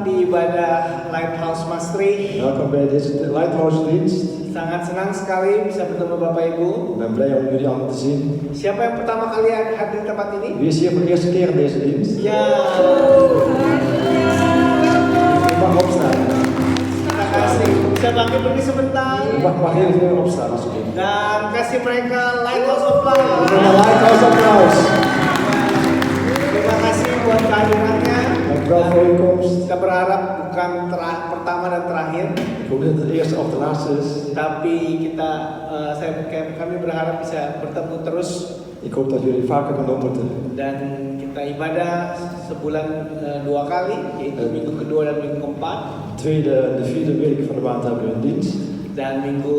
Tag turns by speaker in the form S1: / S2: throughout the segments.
S1: di ibadah Lighthouse Mastri.
S2: Welkom bij deze Lighthouse dienst.
S1: Sangat senang sekali bisa bertemu Bapak Ibu.
S2: Ik ben blij om jullie allemaal te zien.
S1: Siapa yang pertama kali hadir di tempat ini?
S2: Wie is hier voor de eerste keer in deze dienst?
S1: Ya.
S2: U mag opstaan.
S1: Terima kasih. Bisa bangkit berdiri sebentar.
S2: U mag heel veel opstaan alsjeblieft.
S1: Dan kasih mereka Lighthouse applause.
S2: Voor de Lighthouse applaus.
S1: Terima kasih buat kehadirannya.
S2: Dank u wel voor uw komst.
S1: Kita berharap bukan pertama dan terakhir,
S2: Ik hoop dat het de eerste of de laatste is.
S1: tapi kami berharap bisa bertemu terus
S2: Ik hoop dat jullie vaker gaan ontmoeten.
S1: dan kita ibadah sebulan 2 kali, yaitu minggu kedua dan minggu keempat.
S2: De vierde week van de maand hebben we een dienst.
S1: Dan minggu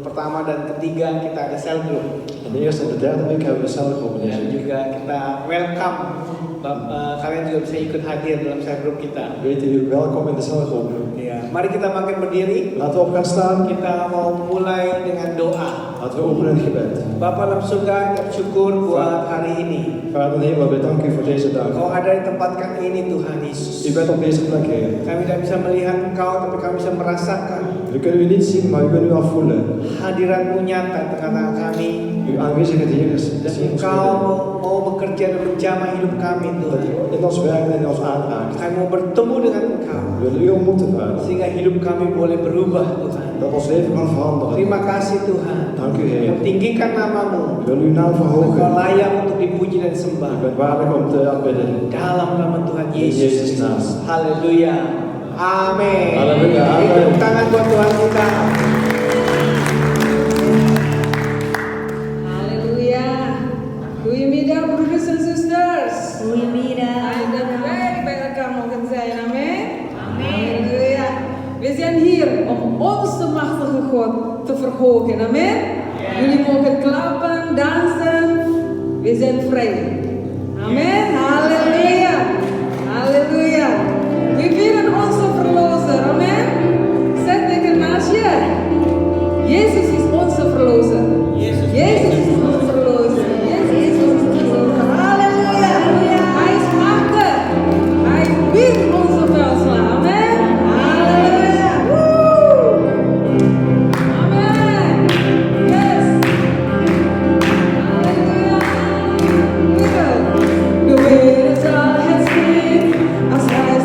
S1: pertama dan ketiga kita ada cell group.
S2: En de eerste en de derde week hebben we celgroep in deze
S1: Dan
S2: week.
S1: juga kita welcome kalian juga bisa ikut hadir dalam cell group kita.
S2: Weten jullie welkom in de celgroep.
S1: Ya, mari kita bangkit berdiri.
S2: Laten we op gaan staan.
S1: Kita mau mulai dengan doa.
S2: Laten we openen in het gebed.
S1: Bapa dalam surga, kita bersyukur buat hari ini.
S2: Vader in de hemel, we danken u voor deze dag.
S1: Kau ada di tempat kami ini Tuhan Yesus.
S2: U bent op deze plek, Heer.
S1: Kami tidak bisa melihat Engkau, tapi kami bisa merasakan
S2: We kunnen u niet zien, maar u kunt u al voelen.
S1: hadirat-Mu nyata di tengah-tengah kami.
S2: Uw aanwezigheid hier is
S1: Dan
S2: in ons
S1: Engkau
S2: midden.
S1: mau bekerja dan menjamah hidup kami
S2: Dat
S1: Tuhan.
S2: u in ons werkt en in ons aanraakt.
S1: Kami mau bertemu dengan Engkau
S2: We willen u ontmoeten, Vader.
S1: sehingga hidup kami boleh berubah Tuhan.
S2: Dat ons leven kan veranderen.
S1: Terima kasih Tuhan.
S2: Dank u, Heer.
S1: Tinggikan namamu.
S2: We willen uw naam
S1: Engkau
S2: verhogen.
S1: layak untuk dipuji dan
S2: U
S1: sembah.
S2: bent waardig om te aanbidden.
S1: Dalam nama Tuhan
S2: In
S1: Yesus
S2: Jezus'
S1: Kristus.
S2: naam.
S1: Haleluya. Amin.
S2: Haleluya, amin.
S1: Tepuk tangan buat Tuhan kita.
S3: Halleluja. Goedemiddag broeders en zusters.
S4: Goedemiddag.
S3: Fijn dat wij bij elkaar mogen zijn. Amen. Halleluja. We zijn hier om onze machtige God te verhogen. Amen. Jullie mogen klappen, dansen. We zijn vrij. Amen. Halleluja. Halleluja. We vieren onze verlozer. Amen. Zet tegen naast je. Jezus is onze verlozer. Jezus is onze verlozer. Jezus is onze verlozer. Halleluja. Hij is machtig. Hij wint onze veldslag. Amen. Halleluja. Woe. Amen. Yes. Halleluja. De wereld zal het zien als hij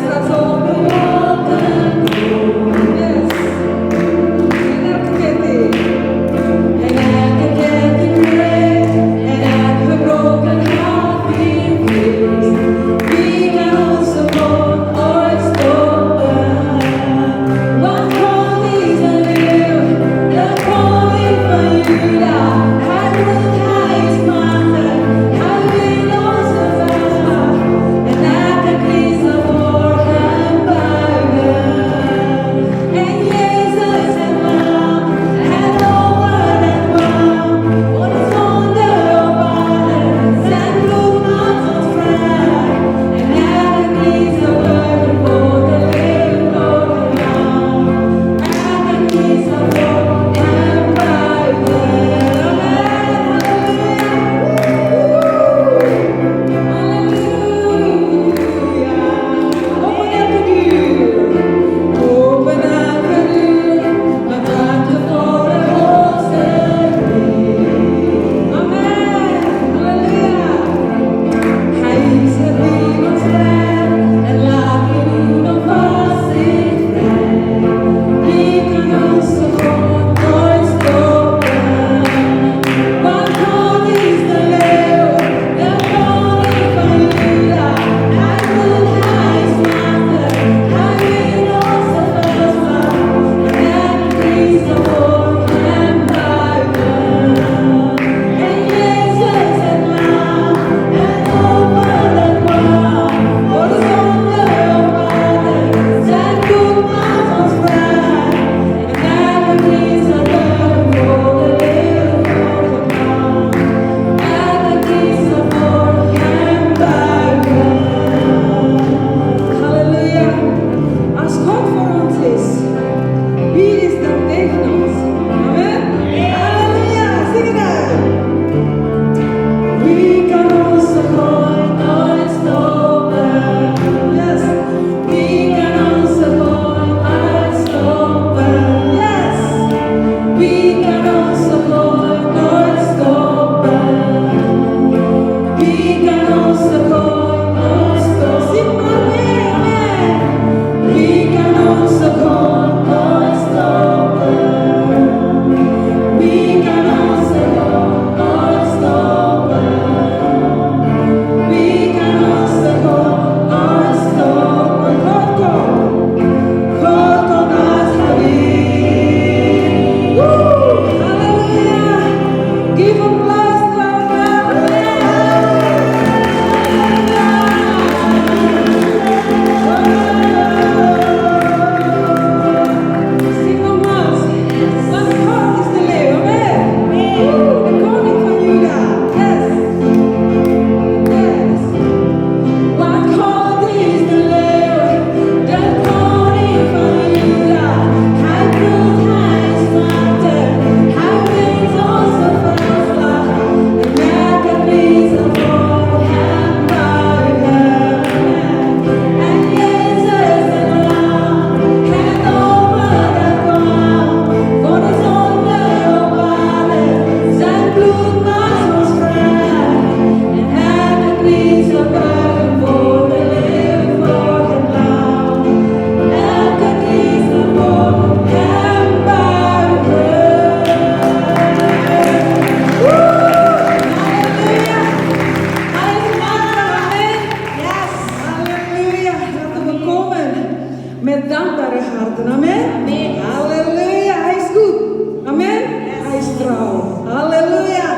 S3: met dankbare harten. Amen. Halleluja, hij is goed. Amen. Hij is trouw. Halleluja.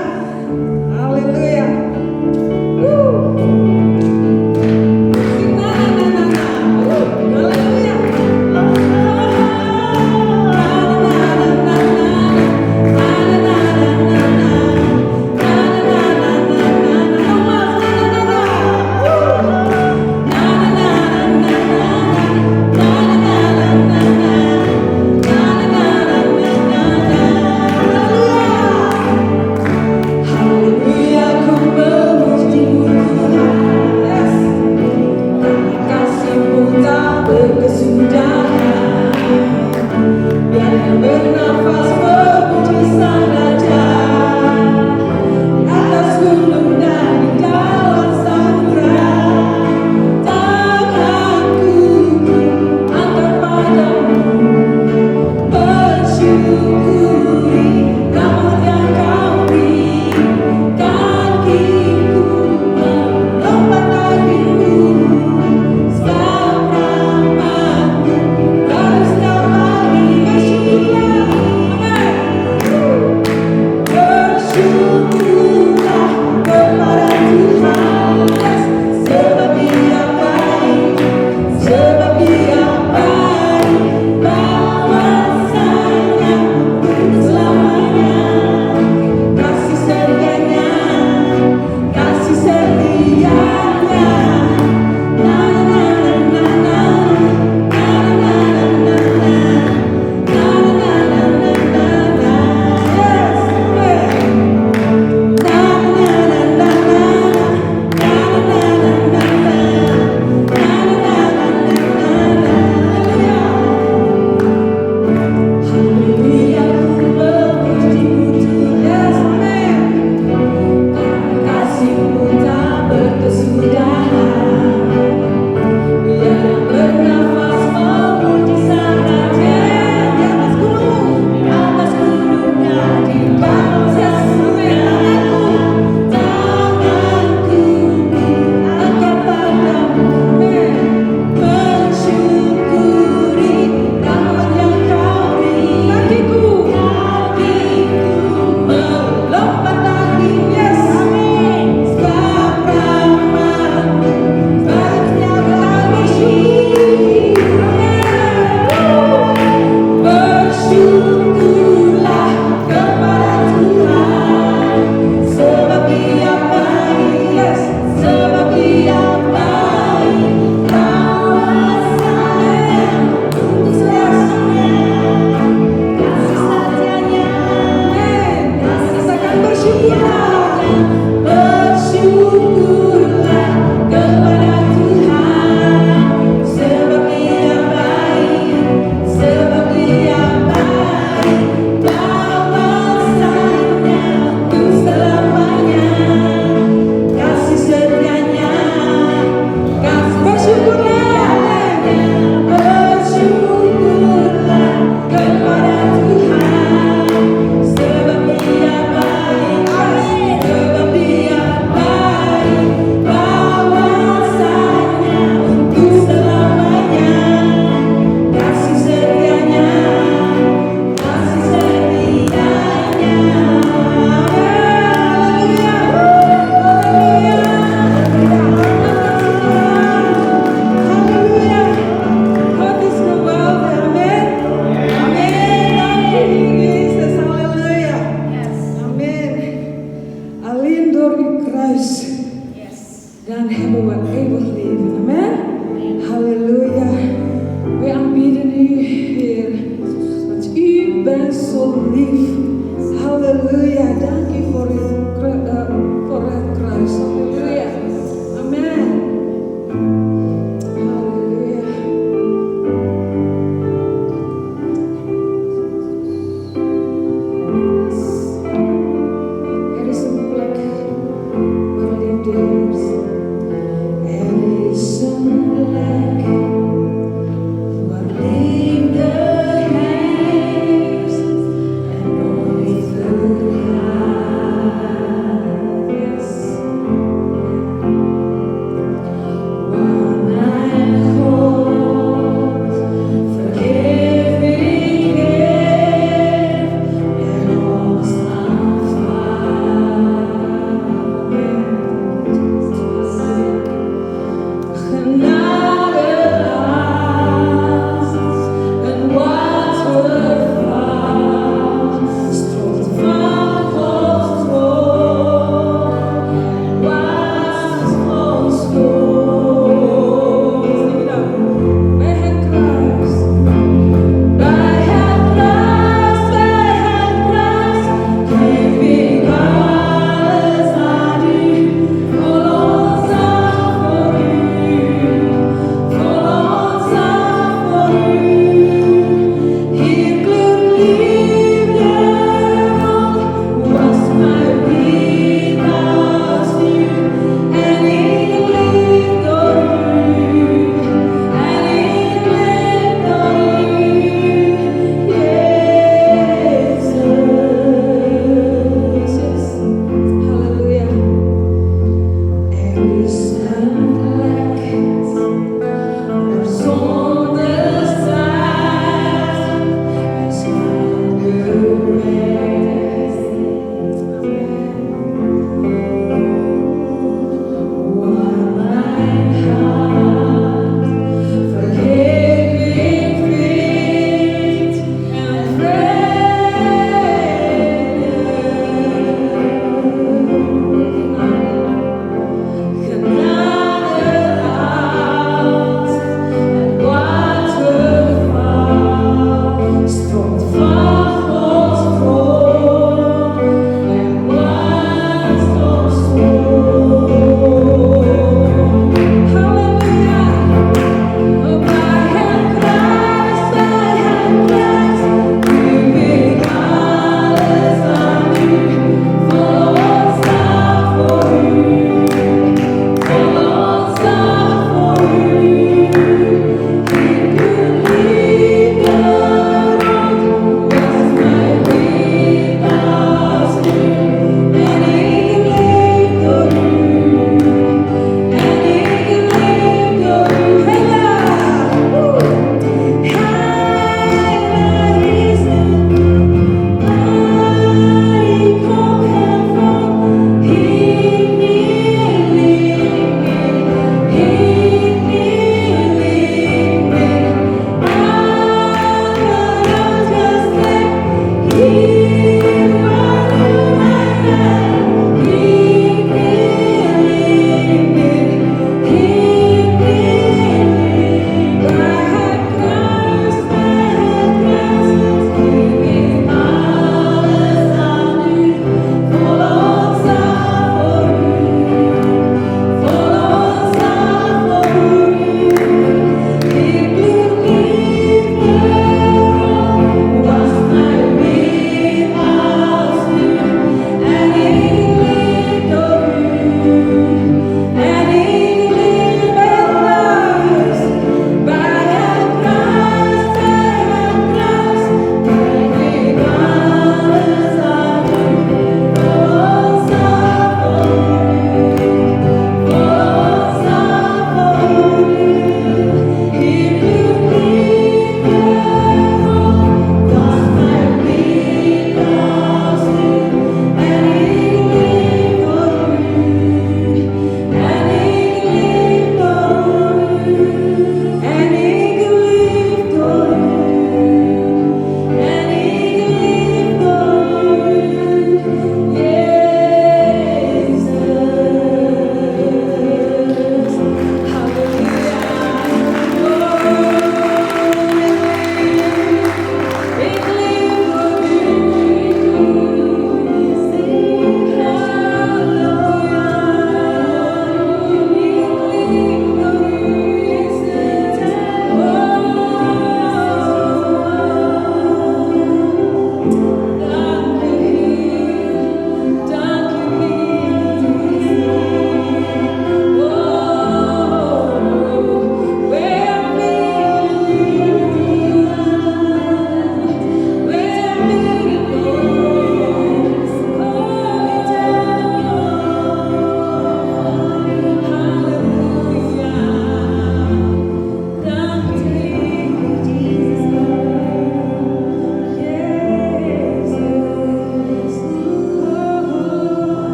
S3: Halleluja. Woe. Na, na, na, na. Woe. Halleluja. Na, na, na, na, na. Yes.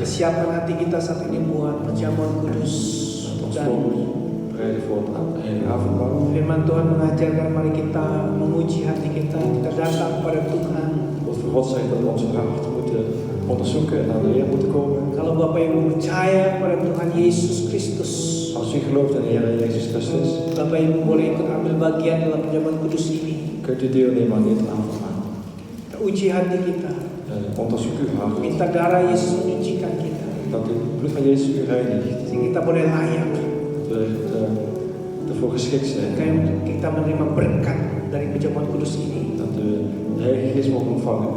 S1: Siapkan hati kita saat ini buat perjamuan kudus dan firman Tuhan mengajarkan mari kita menguji hati kita datang pada Tuhan.
S2: God zegt dat we onze hart moeten onderzoeken en naar de Heer moeten komen.
S1: Kalau Bapak Ibu percaya pada Tuhan Yesus Kristus,
S2: als u gelooft in de Heer Jezus Christus,
S1: Bapak Ibu boleh ikut ambil bagian dalam perjamuan kudus ini.
S2: kunt u deelnemen aan dit avondmaal.
S1: Kita uji hati kita.
S2: Onderzoek uw hart.
S1: Minta darah Yesus menyucikan kita.
S2: Dat het bloed van Jezus u reinigt.
S1: Sehingga kita boleh layak.
S2: Dat we ervoor geschikt zijn.
S1: Kita menerima berkat dari perjamuan kudus ini.
S2: Dat we de Heilige Geest mogen ontvangen.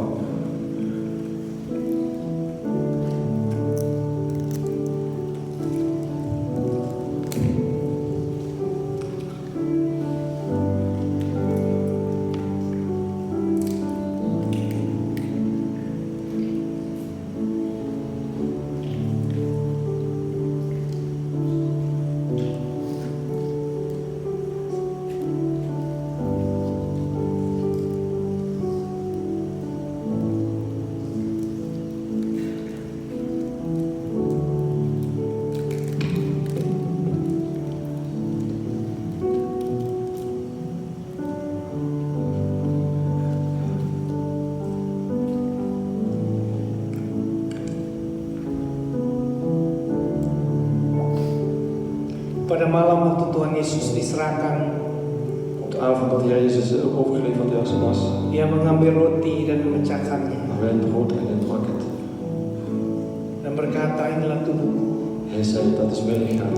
S1: Pada malam waktu Tuhan Yesus diserahkan,
S2: Op de avond dat de Heer Jezus overgeleverd was,
S1: Dia mengambil roti dan memecahkannya
S2: nam hij het brood en hij brak het.
S1: dan berkata, inilah tubuhku
S2: Hij zei, dat is mijn lichaam,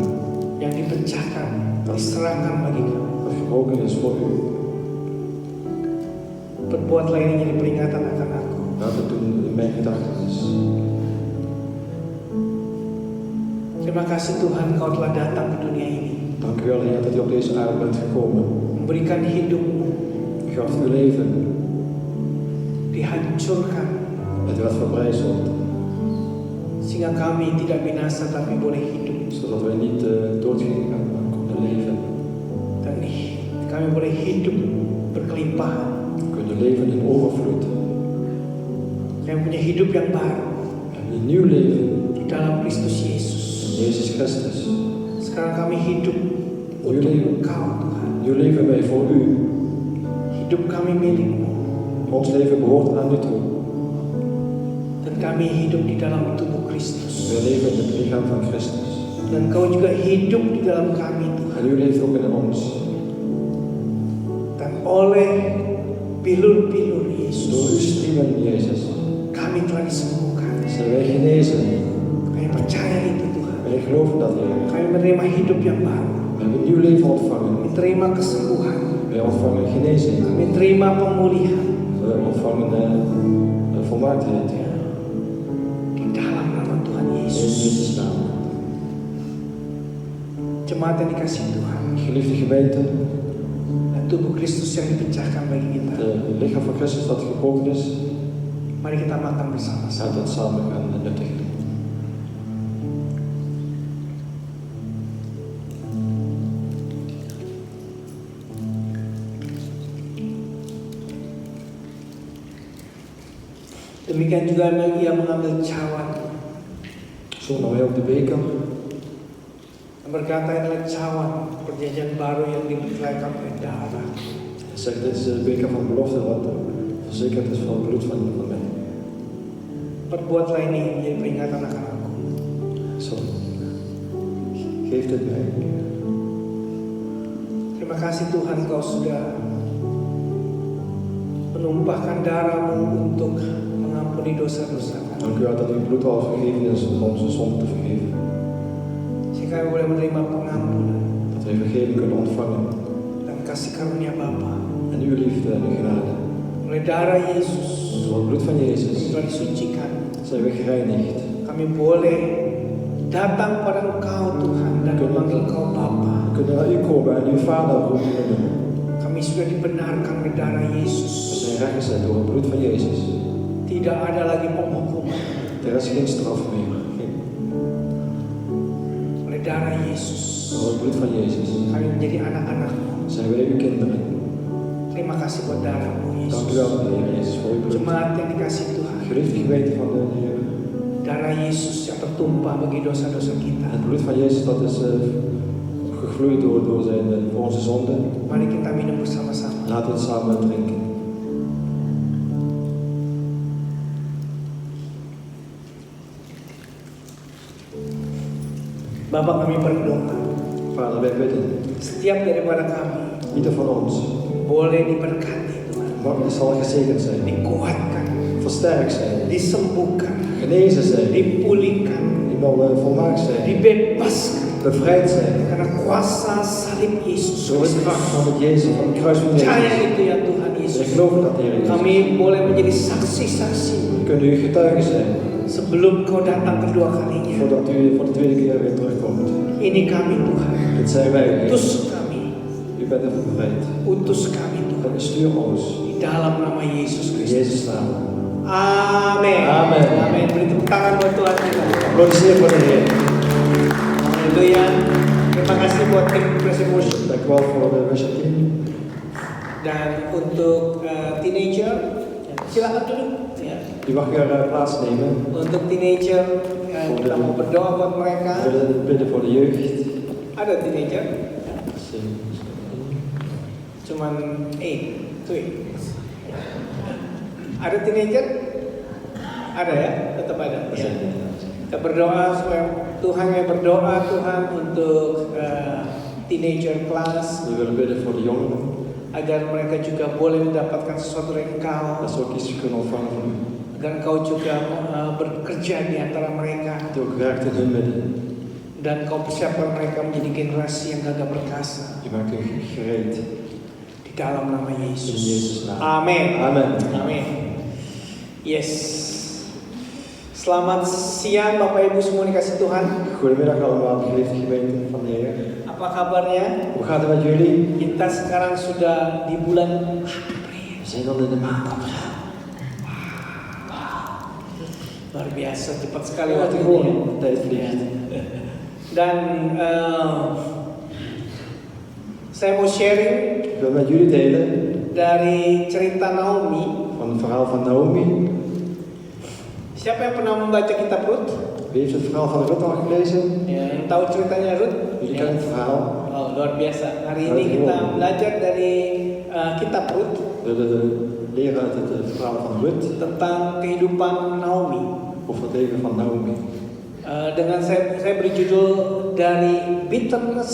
S1: yang dipecahkan, diserahkan bagi kamu.
S2: dat gebroken is voor u.
S1: Perbuatlah ini jadi peringatan akan aku.
S2: Laat het doen in mijn gedachtenis.
S1: Terima kasih Tuhan, Kau telah datang ke dunia ini,
S2: Dank u wel, Heer, dat u op deze aarde bent gekomen.
S1: memberikan hidupmu,
S2: U gaf uw leven,
S1: dihancurkan,
S2: het werd verbrijzeld,
S1: sehingga kami tidak binasa tapi boleh hidup.
S2: zodat wij niet dood gingen, maar konden leven.
S1: Dan kami boleh hidup berkelimpahan.
S2: We kunnen leven in overvloed.
S1: Kami punya hidup yang baru
S2: We hebben een nieuw leven
S1: di dalam Kristus Yesus.
S2: in Jezus Christus.
S1: Sekarang kami hidup untuk Engkau Tuhan.
S2: Nieuw leven wij voor u.
S1: Hidup kami milikmu.
S2: Ons leven behoort aan u toe.
S1: Dan kami hidup di dalam tubuh Kristus.
S2: We leven in het lichaam van Christus.
S1: Dan Kau juga hidup di dalam kami Tuhan.
S2: En u leeft ook in ons.
S1: Dan oleh pilur-pilur
S2: Door uw
S1: Yesus
S2: striemen, Jezus,
S1: kami telah disembuhkan.
S2: zijn wij genezen.
S1: Kami percaya itu Tuhan.
S2: Wij geloven dat, Heer.
S1: Kami menerima hidup yang baru.
S2: We hebben een nieuw leven ontvangen.
S1: Kami terima kesembuhan.
S2: Wij ontvangen genezing.
S1: Kami terima pemulihan.
S2: We ontvangen volmaaktheid.
S1: Di dalam nama Tuhan
S2: In
S1: Yesus.
S2: Jezus' naam.
S1: Jemaat yang dikasih Tuhan.
S2: Geliefde gemeente,
S1: Dan tubuh Kristus yang dipecahkan bagi kita.
S2: het lichaam van Christus dat gebroken is,
S1: Mari kita makan bersama-sama.
S2: zou dat samen gaan nuttigen.
S1: Demikian juga ia mengambil cawan
S2: Zo nam hij ook de beker
S1: dan berkata, inilah cawan perjanjian baru yang dipercayakan oleh darah.
S2: en zegt, dit is de beker van belofte wat verzekerd is van het bloed van mij.
S1: Perbuatlah ini menjadi peringatan akan aku.
S2: Zo, geef dit mij.
S1: Terima kasih Tuhan, Kau sudah menumpahkan darah-Mu untuk mengampuni dosa-dosa kami.
S2: Dank u wel dat uw bloed al vergeven is om onze zonde te vergeven.
S1: Sehingga kami boleh menerima pengampunan
S2: Dat wij vergeving kunnen ontvangen.
S1: dan kasih karunia Bapa.
S2: En uw liefde en uw genade.
S1: Oleh darah Yesus
S2: Door het bloed van
S1: kami
S2: Jezus
S1: telah disucikan.
S2: zijn we gereinigd.
S1: Kami boleh datang pada Engkau Tuhan dan memanggil Engkau Bapa.
S2: We kunnen naar u komen en uw vader roepen.
S1: Kami sudah dibenarkan oleh darah
S2: We
S1: Yesus.
S2: zijn rechtgezet door het bloed van Jezus.
S1: Tidak ada lagi penghukuman.
S2: Er is geen straf meer.
S1: Oleh darah Yesus
S2: Door het bloed van Jezus
S1: kami menjadi anak-anak-Mu.
S2: zijn wij uw kinderen.
S1: Terima kasih buat darah-Mu
S2: Dank u
S1: Yesus.
S2: wel, Heer Jezus, voor uw bloed.
S1: Jemaat yang dikasih Tuhan,
S2: Geliefde gemeente van de Heer.
S1: darah Yesus yang tertumpah bagi dosa-dosa kita.
S2: Het bloed van Jezus dat is gevloeid door zijn, voor onze zonde.
S1: Mari kita minum bersama-sama.
S2: Laten we het samen drinken.
S1: Bapak, kami berdoa,
S2: Vader, wij bidden.
S1: setiap daripada kami
S2: Ieder van ons
S1: boleh diberkati Tuhan,
S2: zal gezegend zijn,
S1: dikuatkan,
S2: versterkt zijn,
S1: disembuhkan,
S2: genezen zijn,
S1: dipulihkan,
S2: helemaal volmaakt zijn,
S1: dibebaskan
S2: bevrijd zijn.
S1: karena kuasa salib Yesus
S2: Door de
S1: Kristus.
S2: kracht van het Jezus, van het kruis van
S1: Percaya
S2: Jezus.
S1: itu ya Tuhan
S2: Wij
S1: Yesus.
S2: geloven dat, Heer Jezus.
S1: Kami boleh menjadi saksi-saksi
S2: We kunnen u getuigen zijn,
S1: sebelum Kau datang kedua kalinya.
S2: voordat u voor de tweede keer weer terugkomt.
S1: Ini kami Tuhan.
S2: Dit zijn wij, Heer.
S1: Utus kami.
S2: U bent er bevrijd.
S1: Utus kami Tuhan.
S2: En stuur ons.
S1: Di dalam nama Yesus
S2: In
S1: Kristus.
S2: Jezus' naam.
S1: Amin.
S2: Amin.
S1: Amin. Beri tepuk tangan buat Tuhan kita.
S2: Applaudisseer voor de Heer.
S1: Haleluya. Terima kasih buat tim Praise and Worship.
S2: Dank u wel voor de worship team.
S1: Dan untuk teenager, silakan duduk. Ya.
S2: U mag weer plaatsnemen.
S1: Untuk teenager, kita mau berdoa buat
S2: We
S1: mereka.
S2: willen bidden voor de jeugd.
S1: Ada teenager? Cuman 8. Ada teenager? Ada ya? Tetap ada. Ya. Kita berdoa supaya Tuhan yang berdoa Tuhan untuk teenager class
S2: We willen bidden voor de jongeren.
S1: agar mereka juga boleh mendapatkan sesuatu dari Engkau,
S2: Dat ze ook iets kunnen ontvangen van u.
S1: agar Engkau juga bekerja di antara mereka
S2: Dat u ook werkt in hun midden.
S1: dan Kau persiapkan mereka menjadi generasi yang gagah perkasa
S2: U maakt hun gereed.
S1: di dalam nama
S2: In
S1: Yesus.
S2: Jezus' naam.
S1: Amin.
S2: Amen.
S1: Amin. Yes. Selamat siang Bapak Ibu semua dikasih Tuhan.
S2: Goedemiddag allemaal, geliefde gemeente van de Heer.
S1: Apa kabarnya?
S2: Hoe gaat het met jullie?
S1: Kita sekarang sudah di bulan April.
S2: We zijn al in de maand april.
S1: Luar biasa cepat sekali
S2: Ja,
S1: waktu
S2: het
S1: ini.
S2: gewoon,
S1: Ya.
S2: de tijd vliegt.
S1: Dan saya mau sharing
S2: Ik wil met jullie delen
S1: dari cerita Naomi.
S2: van het verhaal van Naomi.
S1: Siapa yang pernah membaca kitab Rut?
S2: Wie heeft het verhaal van Rut al gelezen?
S1: Ya, yang tahu ceritanya Rut?
S2: Jullie
S1: Ya.
S2: kennen het verhaal.
S1: Oh, luar biasa. Hari ini kita belajar dari kitab Rut
S2: We willen leren uit het verhaal van Rut
S1: tentang kehidupan Naomi.
S2: over het leven van Naomi.
S1: Dengan saya beri judul dari bitterness,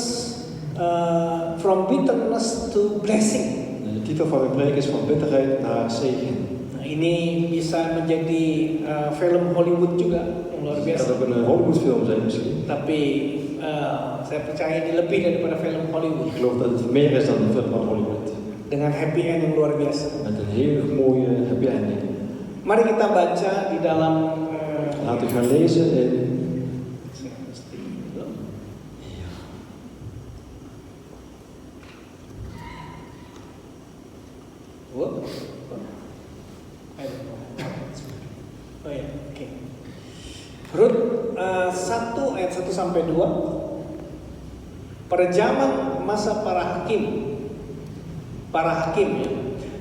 S1: from bitterness to blessing.
S2: De titel van mijn preek is van bitterheid naar zegen.
S1: Nah, ini bisa menjadi film Hollywood juga yang luar
S2: Het
S1: biasa.
S2: kan ook een Hollywoodfilm zijn misschien.
S1: Tapi saya percaya ini lebih daripada film Hollywood.
S2: Ik geloof dat het meer is dan een film van Hollywood.
S1: Dengan happy end yang luar biasa.
S2: Met een hele mooie happy ending.
S1: Mari kita baca di dalam.
S2: Laten we gaan lezen in
S1: Oh ya, oke. Rut 1 ayat 1 sampai 2. Pada zaman masa para hakim ya,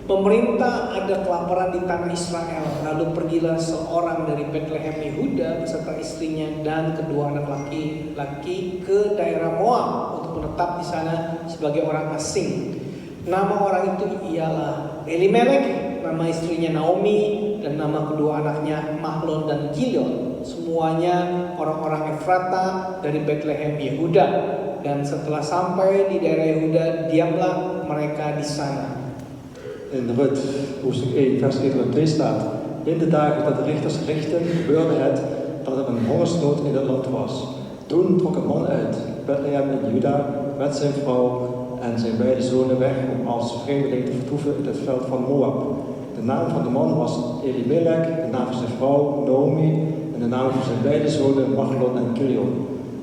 S1: pemerintah ada kelaparan di tanah Israel. Lalu pergilah seorang dari Bethlehem Yehuda beserta istrinya dan kedua anak laki-laki ke daerah Moab untuk menetap di sana sebagai orang asing. Nama orang itu ialah Elimelek, nama istrinya Naomi, dan nama kedua anaknya Mahlon dan Kilion. Semuanya orang-orang Efrata dari Bethlehem Yehuda. Dan setelah sampai di daerah Yehuda, diamlah mereka di sana.
S2: In Rut, hoofdstuk 1, vers 1 en 2 staat: In de dagen dat de richters richten, gebeurde het dat er een hongersnood in het land was. Toen trok een man uit Bethlehem in Juda met zijn vrouw en zijn beide zonen weg om als vreemdeling te vertoeven in het veld van Moab. De naam van de man was Elimelek, de naam van zijn vrouw Naomi en de naam van zijn beide zonen Mahlon en Kilion,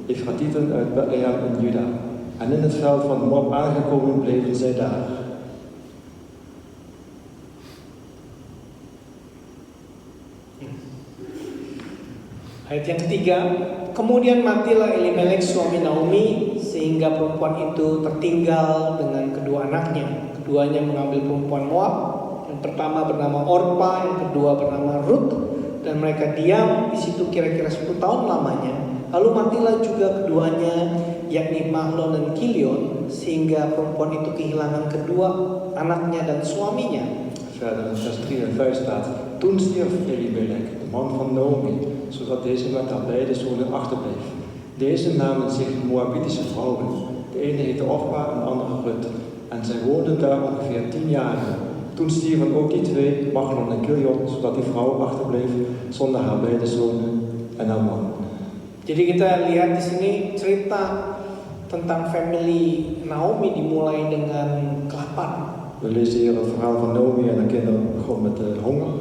S2: Efratieten uit Bethlehem in Juda. En in het veld van Moab aangekomen bleven zij daar.
S1: Ayat yang ketiga, kemudian matilah Elimelek suami Naomi sehingga perempuan itu tertinggal dengan kedua anaknya. Keduanya mengambil perempuan Moab, yang pertama bernama Orpa, yang kedua bernama Rut, dan mereka diam di situ kira-kira 10 tahun lamanya. Lalu matilah juga keduanya, yakni Mahlon dan Kilion, sehingga perempuan itu kehilangan kedua anaknya dan suaminya.
S2: Verder in vers 3 en 5 staat: Toen stierf Elimelek, de man van Naomi, zodat deze met haar beide zonen achterbleef. Deze namen zich Moabitische vrouwen. De ene heette Orpa en de andere Rut. En zij woonden daar ongeveer 10 jaar. Toen stierven ook die twee, Mahlon en Kilion, zodat die vrouw achterbleef zonder haar beide zonen en haar man.
S1: Jadi kita lihat di sini cerita tentang family Naomi dimulai dengan kelaparan.
S2: We lezen hier het verhaal van Naomi en haar kinderen begon met honger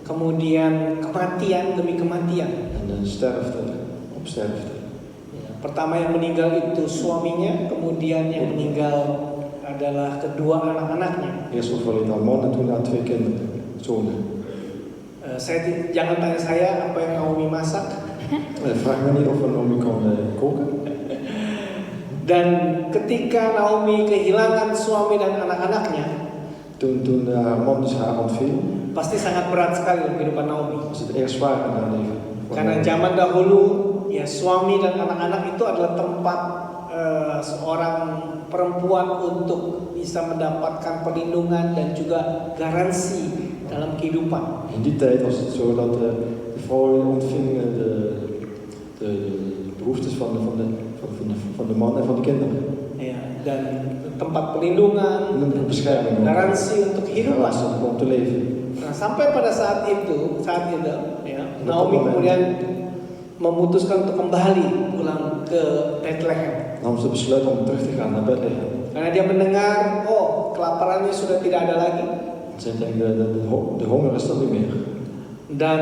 S1: Kemudian kematian demi kematian.
S2: en sterfte op sterfte.
S1: Pertama yang meninggal itu suaminya, kemudian yang meninggal adalah kedua anak-anaknya.
S2: Eerst overleed haar man en toen haar 2 kinderen, zonen.
S1: Jangan tanya saya apa yang Naomi masak.
S2: Vraag me niet of Naomi kan koken.
S1: Dan ketika Naomi kehilangan suami dan anak-anaknya,
S2: Toen haar man dus haar ontviel,
S1: pasti sangat berat sekali dalam kehidupan Naomi.
S2: was het erg zwaar in haar leven.
S1: Karena zaman dahulu ya suami dan anak-anak itu adalah tempat seorang perempuan untuk bisa mendapatkan perlindungan dan juga garansi dalam kehidupan.
S2: In die tijd was het zo dat de vrouwen ontvingen de behoeftes van de man en van de kinderen.
S1: Ya, dan tempat perlindungan,
S2: En bescherming,
S1: garansi untuk kehidupan.
S2: garantie om te leven.
S1: Nah, sampai pada saat itu ya, Naomi kemudian memutuskan untuk kembali pulang ke Bethlehem.
S2: Dan nam ze besluit om terug te gaan naar Bethlehem.
S1: Karena dia mendengar, oh kelaparannya sudah tidak ada lagi.
S2: Zij denkt, de honger is er niet meer.
S1: Dan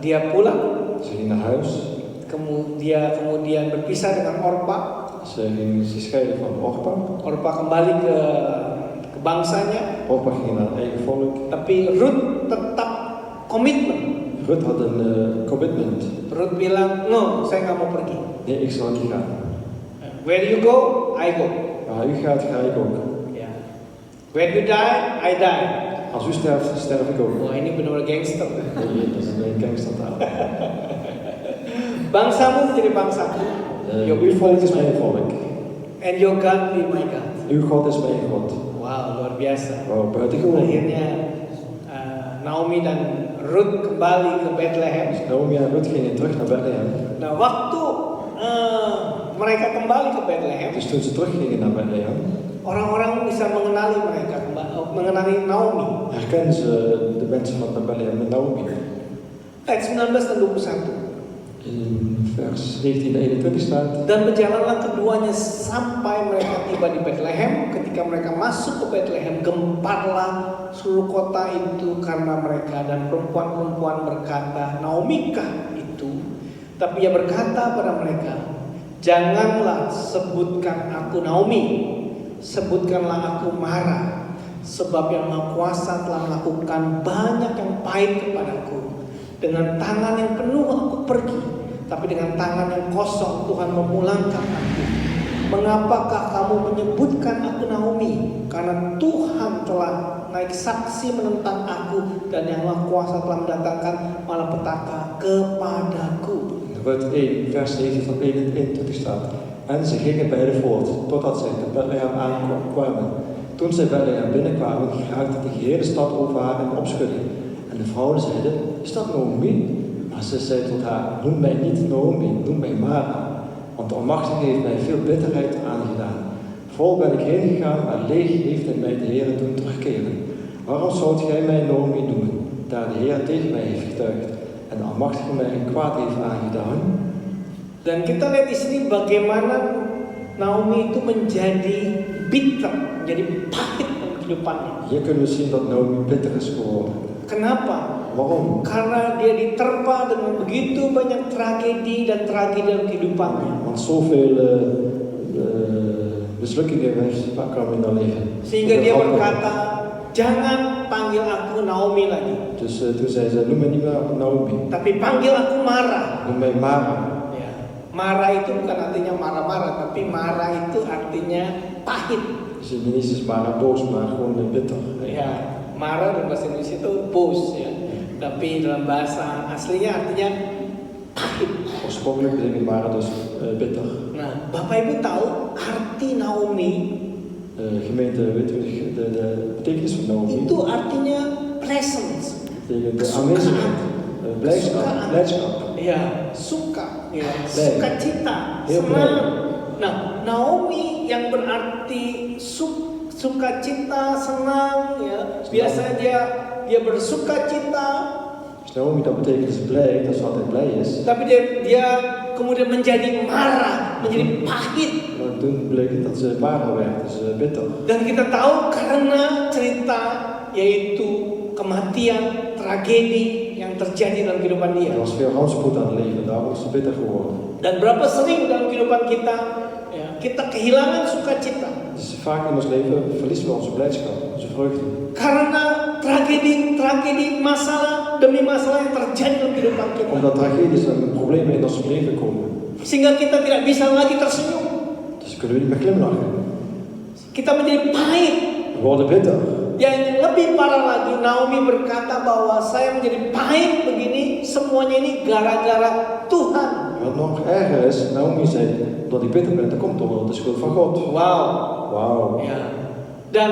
S1: dia pulang.
S2: Ze ging naar huis.
S1: Dia kemudian berpisah dengan Orpa.
S2: Ze scheiden van Orpa.
S1: Orpa kembali ke bangsanya.
S2: Orpa ging naar haar eigen volk.
S1: Tapi Ruth tetap komitmen.
S2: Ruth had een commitment.
S1: Ruth bilang, no, saya nggak mau pergi.
S2: Nee, ik zal niet gaan.
S1: Where you go, I go.
S2: Waar u gaat, ga ik ook.
S1: Ya. Where you die, I die.
S2: Als u sterft, sterf ik ook.
S1: Wah, ini benar-benar gangster.
S2: Nee, dat is een gangstertaal.
S1: Bangsamu menjadi bangsaku.
S2: Uw volk is mijn volk.
S1: And your God be my God.
S2: Uw God is mijn God.
S1: Wow, luar biasa.
S2: Wow, buitengewoon.
S1: Akhirnya Naomi dan Ruth kembali ke Bethlehem.
S2: Naomi en Ruth gingen terug naar Bethlehem.
S1: Nah, waktu mereka kembali ke Bethlehem,
S2: Dus toen ze teruggingen naar Bethlehem,
S1: orang-orang bisa mengenali mengenali Naomi.
S2: herkennen ze de mensen van Bethlehem met Naomi.
S1: Ayat 19 dan 21.
S2: In vers 19 en 21 staat,
S1: Dan berjalanlah keduanya sampai mereka tiba di Bethlehem. Ketika mereka masuk ke Bethlehem, gemparlah seluruh kota itu karena mereka. Dan perempuan-perempuan berkata, Naomikah itu? Tapi ia berkata pada mereka, janganlah sebutkan aku Naomi, sebutkanlah aku Mara, sebab yang Maha Kuasa telah melakukan banyak yang pahit kepadaku. Dengan tangan yang penuh aku pergi, tapi dengan tangan yang kosong Tuhan memulangkan aku. Mengapakah kamu menyebutkan aku Naomi? Karena Tuhan telah naik saksi menentang aku, dan yang Maha Kuasa telah mendatangkan malapetaka kepadaku.
S2: Rut 1, vers 19 tot 21 staat. En ze gingen beide voort, totdat zij te Bethlehem aankwamen. Toen zij Bethlehem binnenkwamen, geraakte de gehele stad over haar in opschudding. En de vrouwen zeiden, is dat Naomi? Maar ze zei tot haar, noem mij niet Naomi, noem mij Mara. Want de Almachtige heeft mij veel bitterheid aangedaan. Vol ben ik heen gegaan, maar leeg heeft hij mij de Heer doen terugkeren. Waarom zoudt gij mij Naomi noemen, daar de Heer tegen mij heeft getuigd en de Almachtige mij een kwaad heeft aangedaan?
S1: Dan kita lihat di sini bagaimana Naomi itu menjadi bitter, menjadi pahit dalam kehidupannya.
S2: Hier kunnen we zien dat Naomi bitter is geworden.
S1: Kenapa?
S2: Waarom?
S1: Karena dia diterpa dengan begitu banyak tragedi dan tragedi dalam kehidupannya.
S2: Want zoveel mislukkingen kwamen in haar leven.
S1: Sehingga dia berkata, jangan panggil aku Naomi lagi,
S2: Dus toen zei ze, noem mij niet meer Naomi,
S1: tapi panggil aku Mara.
S2: noem mij Mara.
S1: Ya. Mara itu bukan artinya marah-marah, tapi Mara itu artinya pahit.
S2: Dus niet is Mara boos, maar gewoon bitter.
S1: Ya, Mara dalam bahasa Indonesia itu bos ya. Tapi dalam bahasa aslinya artinya pahit.
S2: Oorspronkelijk betekent Mara dus bitter.
S1: Nah, Bapak Ibu tahu arti Naomi
S2: Gemeente, weet u de betekenis van Naomi?
S1: itu artinya presence.
S2: Betekent de aanwezigheid, blijdschap.
S1: Ya, suka, ya,
S2: Baik.
S1: sukacita,
S2: Heel
S1: senang.
S2: blij.
S1: Nah, Naomi yang berarti sukacita, senang, ya. Biasanya dia bersukacita,
S2: Als Naomi, dat betekent ze blij, dat ze altijd blij is.
S1: Tapi dia kemudian menjadi marah, menjadi pahit.
S2: Maar toen bleek het dat ze marah werd, dus bitter.
S1: Dan kita tahu karena cerita yaitu kematian, tragedi yang terjadi dalam kehidupan dia.
S2: Er was veel rampspoed aan het leven, daarom is ze bitter geworden.
S1: Dan berapa sering dalam kehidupan kita, ya, kita kehilangan sukacita
S2: Dus vaak in ons leven verliezen we onze blijdschap, onze vreugde.
S1: karena tragedi, masalah demi masalah yang terjadi dalam kehidupan kita.
S2: Omdat tragedies en problemen in ons leven komen.
S1: Sehingga kita tidak bisa lagi tersenyum.
S2: Dus kunnen we niet meer glimlachen.
S1: Kita menjadi pahit.
S2: We worden bitter.
S1: Yang lebih parah lagi, Naomi berkata bahwa saya menjadi pahit begini, semuanya ini gara-gara Tuhan.
S2: Wat nog erger is, Naomi zei, dat ik bitter ben, dat komt door de schuld van God.
S1: Wow.
S2: Wauw.
S1: Ya. Dan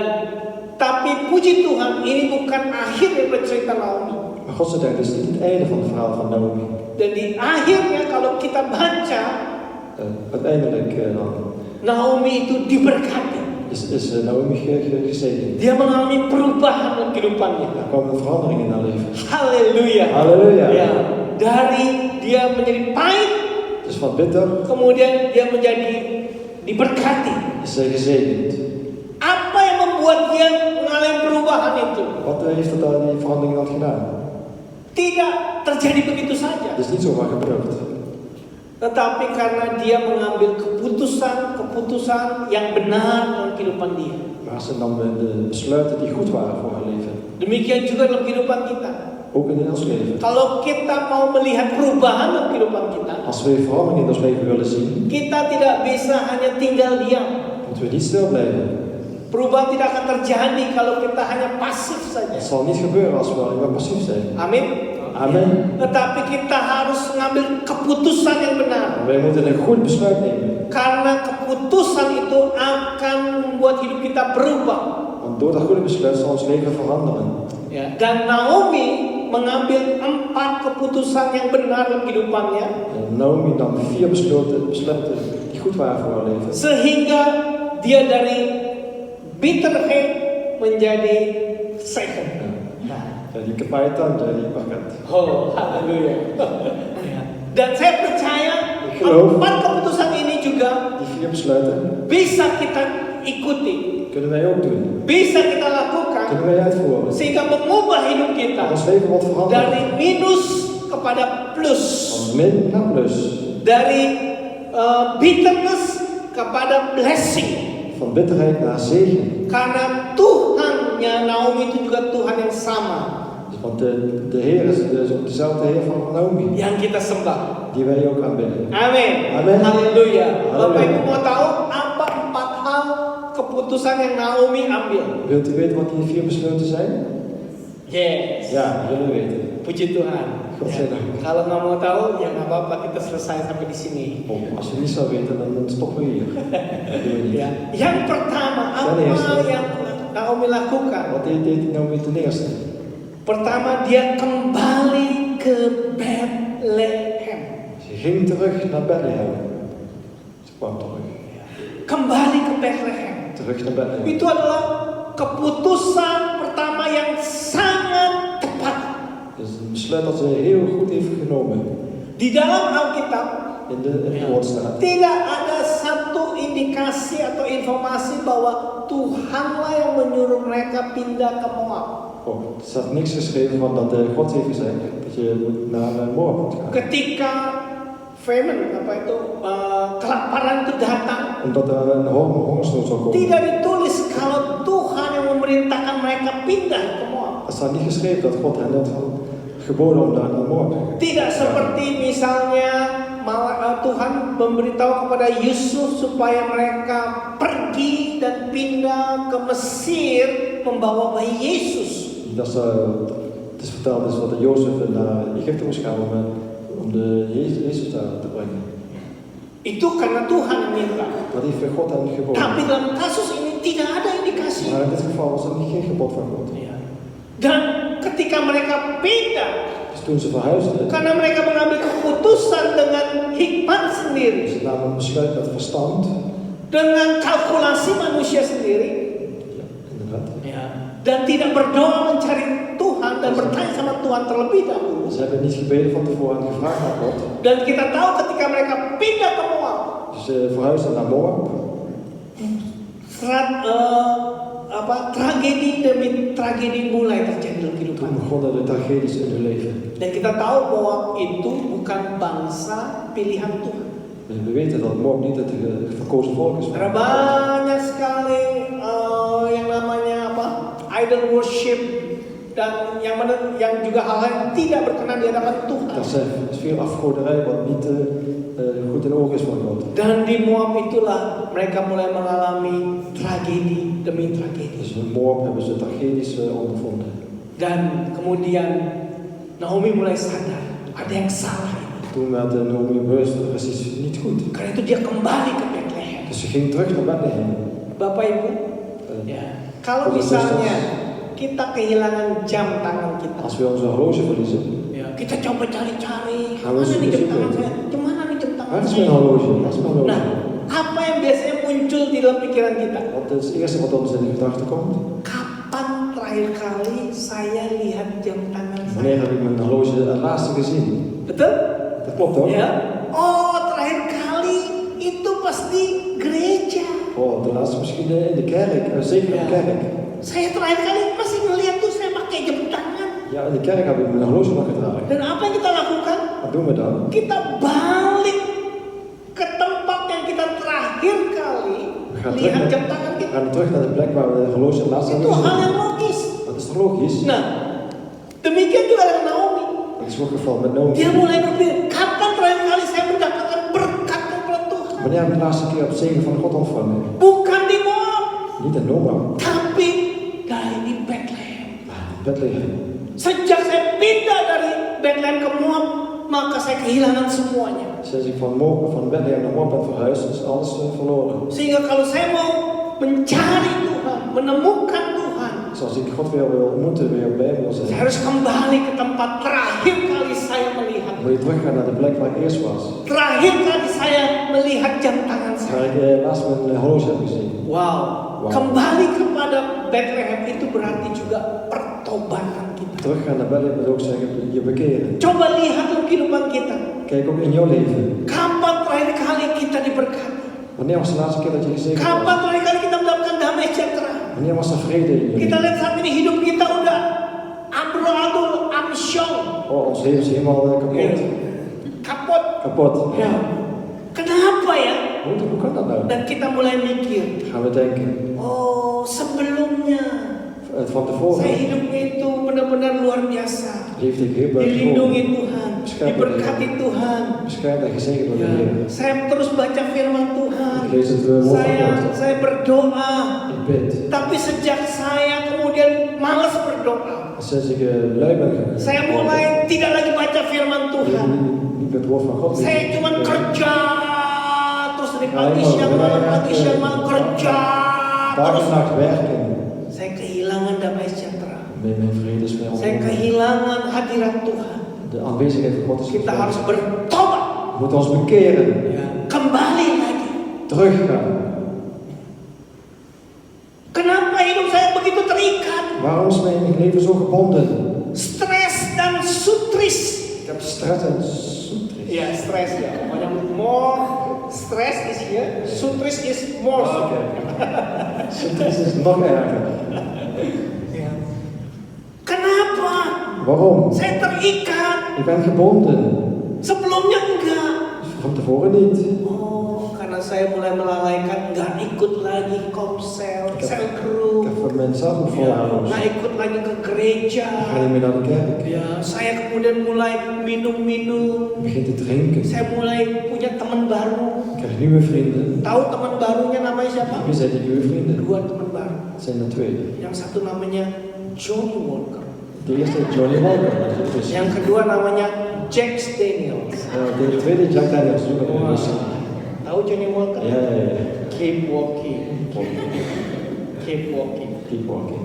S1: tapi puji Tuhan, ini bukan akhir dari cerita Naomi.
S2: Maar godzijdank, dit is niet het einde van het verhaal van Naomi.
S1: Dan di akhirnya kalau kita baca,
S2: Uiteindelijk dan
S1: Naomi itu diberkati.
S2: is Naomi gezegend.
S1: Dia mengalami perubahan dalam kehidupannya.
S2: Er kwam een verandering in haar leven.
S1: Haleluya.
S2: Halleluja.
S1: Ya, dari dia menjadi pahit,
S2: Dus van bitter
S1: kemudian dia menjadi diberkati.
S2: is zij gezegend.
S1: Apa yang membuat dia mengalami perubahan itu?
S2: Wat heeft dat aan die verandering dan gedaan?
S1: Tidak terjadi begitu saja.
S2: Het is niet zomaar gebeurd.
S1: Tetapi karena dia mengambil keputusan yang benar dalam kehidupan dia.
S2: Maar ze nam de besluiten die goed waren voor haar leven.
S1: Demikian juga dalam kehidupan kita.
S2: Ook in ons leven.
S1: Kalau kita mau melihat perubahan dalam kehidupan kita,
S2: Als we verandering in ons leven willen zien,
S1: kita tidak bisa hanya tinggal diam.
S2: moeten we niet stil blijven.
S1: Perubahan tidak akan terjadi kalau kita hanya pasif
S2: Het
S1: saja.
S2: zal niet gebeuren als we alleen maar passief zijn.
S1: Amin.
S2: Amen.
S1: Tetapi kita harus mengambil keputusan yang benar.
S2: Wij moeten een goed besluit nemen.
S1: Karena keputusan itu akan membuat hidup kita berubah.
S2: Want door dat goede besluit zal ons leven veranderen.
S1: Ya. Dan Naomi mengambil 4 keputusan yang benar dalam kehidupannya.
S2: En Naomi nam 4 besluiten die goed waren voor haar leven.
S1: Sehingga dia dari bitterheid menjadi second.
S2: Ja, die kepahitan jadi berkat.
S1: Oh, haleluya. Dan saya percaya
S2: Ik geloof.
S1: 4 keputusan ini juga
S2: Die 4 besluiten
S1: bisa kita ikuti,
S2: kunnen wij ook doen.
S1: bisa kita lakukan
S2: Kunnen wij uitvoeren.
S1: sehingga mengubah hidup kita
S2: Dat ons leven wordt veranderd.
S1: dari minus kepada plus,
S2: Van min naar plus.
S1: dari bitterness kepada blessing.
S2: Van bitterheid naar zegen.
S1: Karena Tuhannya Naomi itu juga Tuhan yang sama
S2: Want de Heer is ook dezelfde Heer van Naomi.
S1: yang kita sembah.
S2: Die wij ook aanbidden.
S1: Amin.
S2: Amin.
S1: Haleluya. Bapak
S2: Haleluya.
S1: Ibu mau tahu apa 4 hal keputusan yang Naomi ambil?
S2: Wilt u weten wat die 4 besluiten zijn?
S1: Yes.
S2: Ja, we willen weten.
S1: Puji Tuhan.
S2: God
S1: Ya.
S2: zij dank.
S1: Kalau nggak mau tahu, ya nggak apa-apa, kita selesai sampai di sini.
S2: Oh, als je niet zou weten, dan stoppen we hier. Dat doen we niet.
S1: Ya. Yang pertama, apa
S2: Ten eerste.
S1: yang Naomi lakukan?
S2: Wat deed Naomi ten eerste?
S1: Pertama, dia kembali ke Bethlehem.
S2: Ze ging terug naar Bethlehem. Ze kwam terug.
S1: Kembali ke Bethlehem.
S2: Terug naar Bethlehem.
S1: Itu adalah keputusan pertama yang sangat tepat.
S2: Dus een besluit dat ze heel goed heeft genomen.
S1: Di dalam Alkitab
S2: In het woord staat.
S1: tidak ada satu indikasi atau informasi bahwa Tuhanlah yang menyuruh mereka pindah ke Moab.
S2: Oh, er staat niks geschreven van dat God heeft gezegd dat je moet naar Moab moet gaan.
S1: Ketika famine, kelaparan itu datang,
S2: Omdat er een hongersnood zou komen.
S1: tidak ditulis kalau Tuhan yang memerintahkan mereka pindah ke Moab.
S2: Er staat niet geschreven dat God hen had geboden om daar naar Moab te gaan.
S1: Tidak seperti misalnya Tuhan memberitahu kepada Yusuf supaya mereka pergi dan pindah ke Mesir membawa bayi Yesus.
S2: Dat het is verteld is dat Jozef naar Egypte moest gaan om de Jezus daar te brengen.
S1: Itu karena Tuhan yang minta.
S2: Dat heeft God hen geboden.
S1: Tapi dalam kasus ini tidak ada indikasi.
S2: Maar in dit geval was het geen gebod van God.
S1: Dan ketika mereka pindah,
S2: Dus toen ze verhuisden,
S1: karena mereka mengambil keputusan dengan hikmat sendiri,
S2: ze namen een besluit met verstand.
S1: dengan kalkulasi manusia sendiri,
S2: Ja, inderdaad.
S1: dan tidak berdoa mencari Tuhan dan bertanya sama Tuhan terlebih dahulu.
S2: Ze hebben niet gebeden van tevoren en gevraagd naar God.
S1: Dan kita tahu ketika mereka pindah ke Moab,
S2: Dus ze verhuisden naar Moab.
S1: Tragedi demi tragedi mulai terjadi dalam kehidupan.
S2: Toen begonnen de tragedies in hun leven.
S1: Dan kita tahu Moab itu bukan bangsa pilihan Tuhan.
S2: En we weten dat Moab niet het verkozen volk is.
S1: Ada banyak sekali yang namanya idol worship dan yang juga hal-hal yang tidak berkenan di hadapan Tuhan.
S2: Er is veel afgoderij wat niet goed in oog is van God.
S1: Dan di Moab itulah mereka mulai mengalami tragedi demi tragedi.
S2: Dus in Moab hebben ze tragedies ondervonden.
S1: Dan kemudian Naomi mulai sadar ada yang salah.
S2: Toen werd Naomi bewust, er is iets niet goed.
S1: Karena itu dia kembali ke Bethlehem.
S2: Dus ze ging terug naar Bethlehem.
S1: Bapak Ibu, kalau misalnya kita kehilangan jam tangan kita,
S2: Als we onze horloge verliezen,
S1: kita coba cari-cari,
S2: Harus
S1: mana nih jam
S2: disyukur.
S1: tangan saya? Gimana nih jam tangan
S2: waar is
S1: saya?
S2: mijn horloge? Waar is mijn horloge?
S1: Nah, apa yang biasanya muncul di dalam pikiran kita?
S2: Wat is het eerste wat ons in de gedachte komt?
S1: Kapan terakhir kali saya lihat jam tangan saya?
S2: Wanneer heb ik mijn horloge het laatste gezien?
S1: Betul?
S2: Dat klopt hoor.
S1: Ya. Oh, terakhir kali itu pasti gereja.
S2: Oh, de laatste misschien in de kerk, zeker in de kerk.
S1: Saya terakhir kali masih ngeliat tuh saya pakai jam tangan.
S2: Ja, in de kerk heb ik mijn horloge nog gedragen.
S1: Dan apa yang kita lakukan?
S2: Wat doen we dan?
S1: Kita balik ke tempat yang kita terakhir kali
S2: We gaan
S1: lihat
S2: terug,
S1: jam tangan
S2: we
S1: kita.
S2: gaan terug naar de plek waar we de horloge het laatste
S1: Itu
S2: hebben
S1: hal
S2: gezien.
S1: yang logis.
S2: Dat is toch logisch?
S1: Nah, demikian juga dengan Naomi.
S2: Dat is ook het geval met Naomi.
S1: Dia mulai berpikir, kapan terakhir kali saya mendapatkan berkat dari Tuhan?
S2: Wanneer heb ik de laatste keer op zegen van God ontvangen?
S1: Bukan di Moab,
S2: Niet in Moab,
S1: tapi di Bethlehem.
S2: maar in Bethlehem.
S1: Sejak saya pindah dari Bethlehem ke Moab, maka saya kehilangan semuanya.
S2: Sinds ik van Bethlehem naar Moab ben verhuisd, is alles verloren.
S1: Sehingga kalau saya mau mencari Tuhan, menemukan Tuhan,
S2: Dus als ik God weer wil ontmoeten, weer bij wil
S1: saya
S2: zijn,
S1: harus kembali ke tempat terakhir kali saya melihat.
S2: moet je teruggaan naar de plek waar ik eerst was.
S1: Terakhir kali saya melihat jam tangan
S2: Waar
S1: saya.
S2: ik laatst mijn horloge heb gezien.
S1: Wow.
S2: Wow.
S1: Kembali kepada Bethlehem itu berarti juga pertobatan kita.
S2: Teruggaan naar Bethlehem wil ook zeggen, je bekeren.
S1: Coba lihat dalam kehidupan kita.
S2: Kijk ook in jouw leven.
S1: Kapan terakhir kali kita diberkati?
S2: Wanneer was de laatste keer dat je gezegend
S1: Kapan
S2: was?
S1: terakhir kali kita mendapatkan damai sejahtera?
S2: Wanneer was er vrede in je
S1: Kita
S2: leven?
S1: lihat saat ini hidup kita udah amburadul, amsyong,
S2: Oh, ons leven is helemaal kapot.
S1: kapot.
S2: Kapot.
S1: Ya. Kenapa ya?
S2: Hoe kan dat nou?
S1: Dan kita mulai mikir,
S2: Gaan we denken.
S1: oh sebelumnya
S2: Van
S1: saya
S2: tevoren
S1: hidupnya itu benar-benar luar biasa.
S2: leefde ik heel
S1: Dilindungi
S2: buitengewoon.
S1: Tuhan, diberkati Tuhan.
S2: Beschermd en gezegend door de
S1: Ya,
S2: Heer.
S1: saya terus baca firman Tuhan.
S2: Ik lees het woord van God.
S1: Saya berdoa.
S2: Ik bid.
S1: Tapi sejak saya kemudian malas berdoa,
S2: Sinds ik lui ben geworden.
S1: saya mulai tidak lagi baca firman Tuhan.
S2: Niet met het woord van God.
S1: Saya cuma kerja terus dari pagi
S2: Alleen
S1: siang
S2: maar
S1: malam,
S2: werken.
S1: pagi siang malam kerja
S2: Dag
S1: terus.
S2: en nacht werken.
S1: Saya kehilangan damai sejahtera.
S2: Mijn vrede is mij
S1: Saya
S2: ontnomen.
S1: kehilangan hadirat Tuhan.
S2: De aanwezigheid van God is
S1: Kita
S2: gevallen.
S1: harus bertobat,
S2: We moeten ons bekeren.
S1: kembali lagi.
S2: Teruggaan.
S1: Kenapa hidup saya begitu terikat?
S2: Waarom is mijn leven zo gebonden?
S1: Stres dan sutris.
S2: Ik heb stress en zoetris.
S1: Ya, stres ya. Pokoknya more stress is here, sutris is more.
S2: Oké. Zoetris is nog erger.
S1: Ya. Kenapa?
S2: Waarom?
S1: Saya terikat.
S2: Ik ben gebonden.
S1: Sebelumnya enggak.
S2: Van tevoren niet.
S1: Oh, karena saya mulai melalaikan, nggak ikut lagi komsel, sel
S2: Ik
S1: group,
S2: heb voor mezelf
S1: ya,
S2: volhouden.
S1: nggak ikut lagi ke gereja.
S2: Ik ga niet meer naar de kerk.
S1: Ya, saya kemudian mulai minum-minum.
S2: Ik begin te drinken.
S1: Saya mulai punya teman baru.
S2: Ik krijg nieuwe vrienden.
S1: Tahu teman barunya namanya siapa?
S2: Wie zijn die nieuwe vrienden?
S1: Dua teman baru.
S2: Het zijn er twee.
S1: Yang satu namanya Johnny Walker.
S2: De eerste Johnny Walker. Dus,
S1: Yang kedua namanya Jack Daniels.
S2: de tweede Jack Daniels. Ook een Russen.
S1: Tahu Johnny Walker?
S2: Ja, ja, ja.
S1: Keep walking. Keep walking.
S2: Keep walking.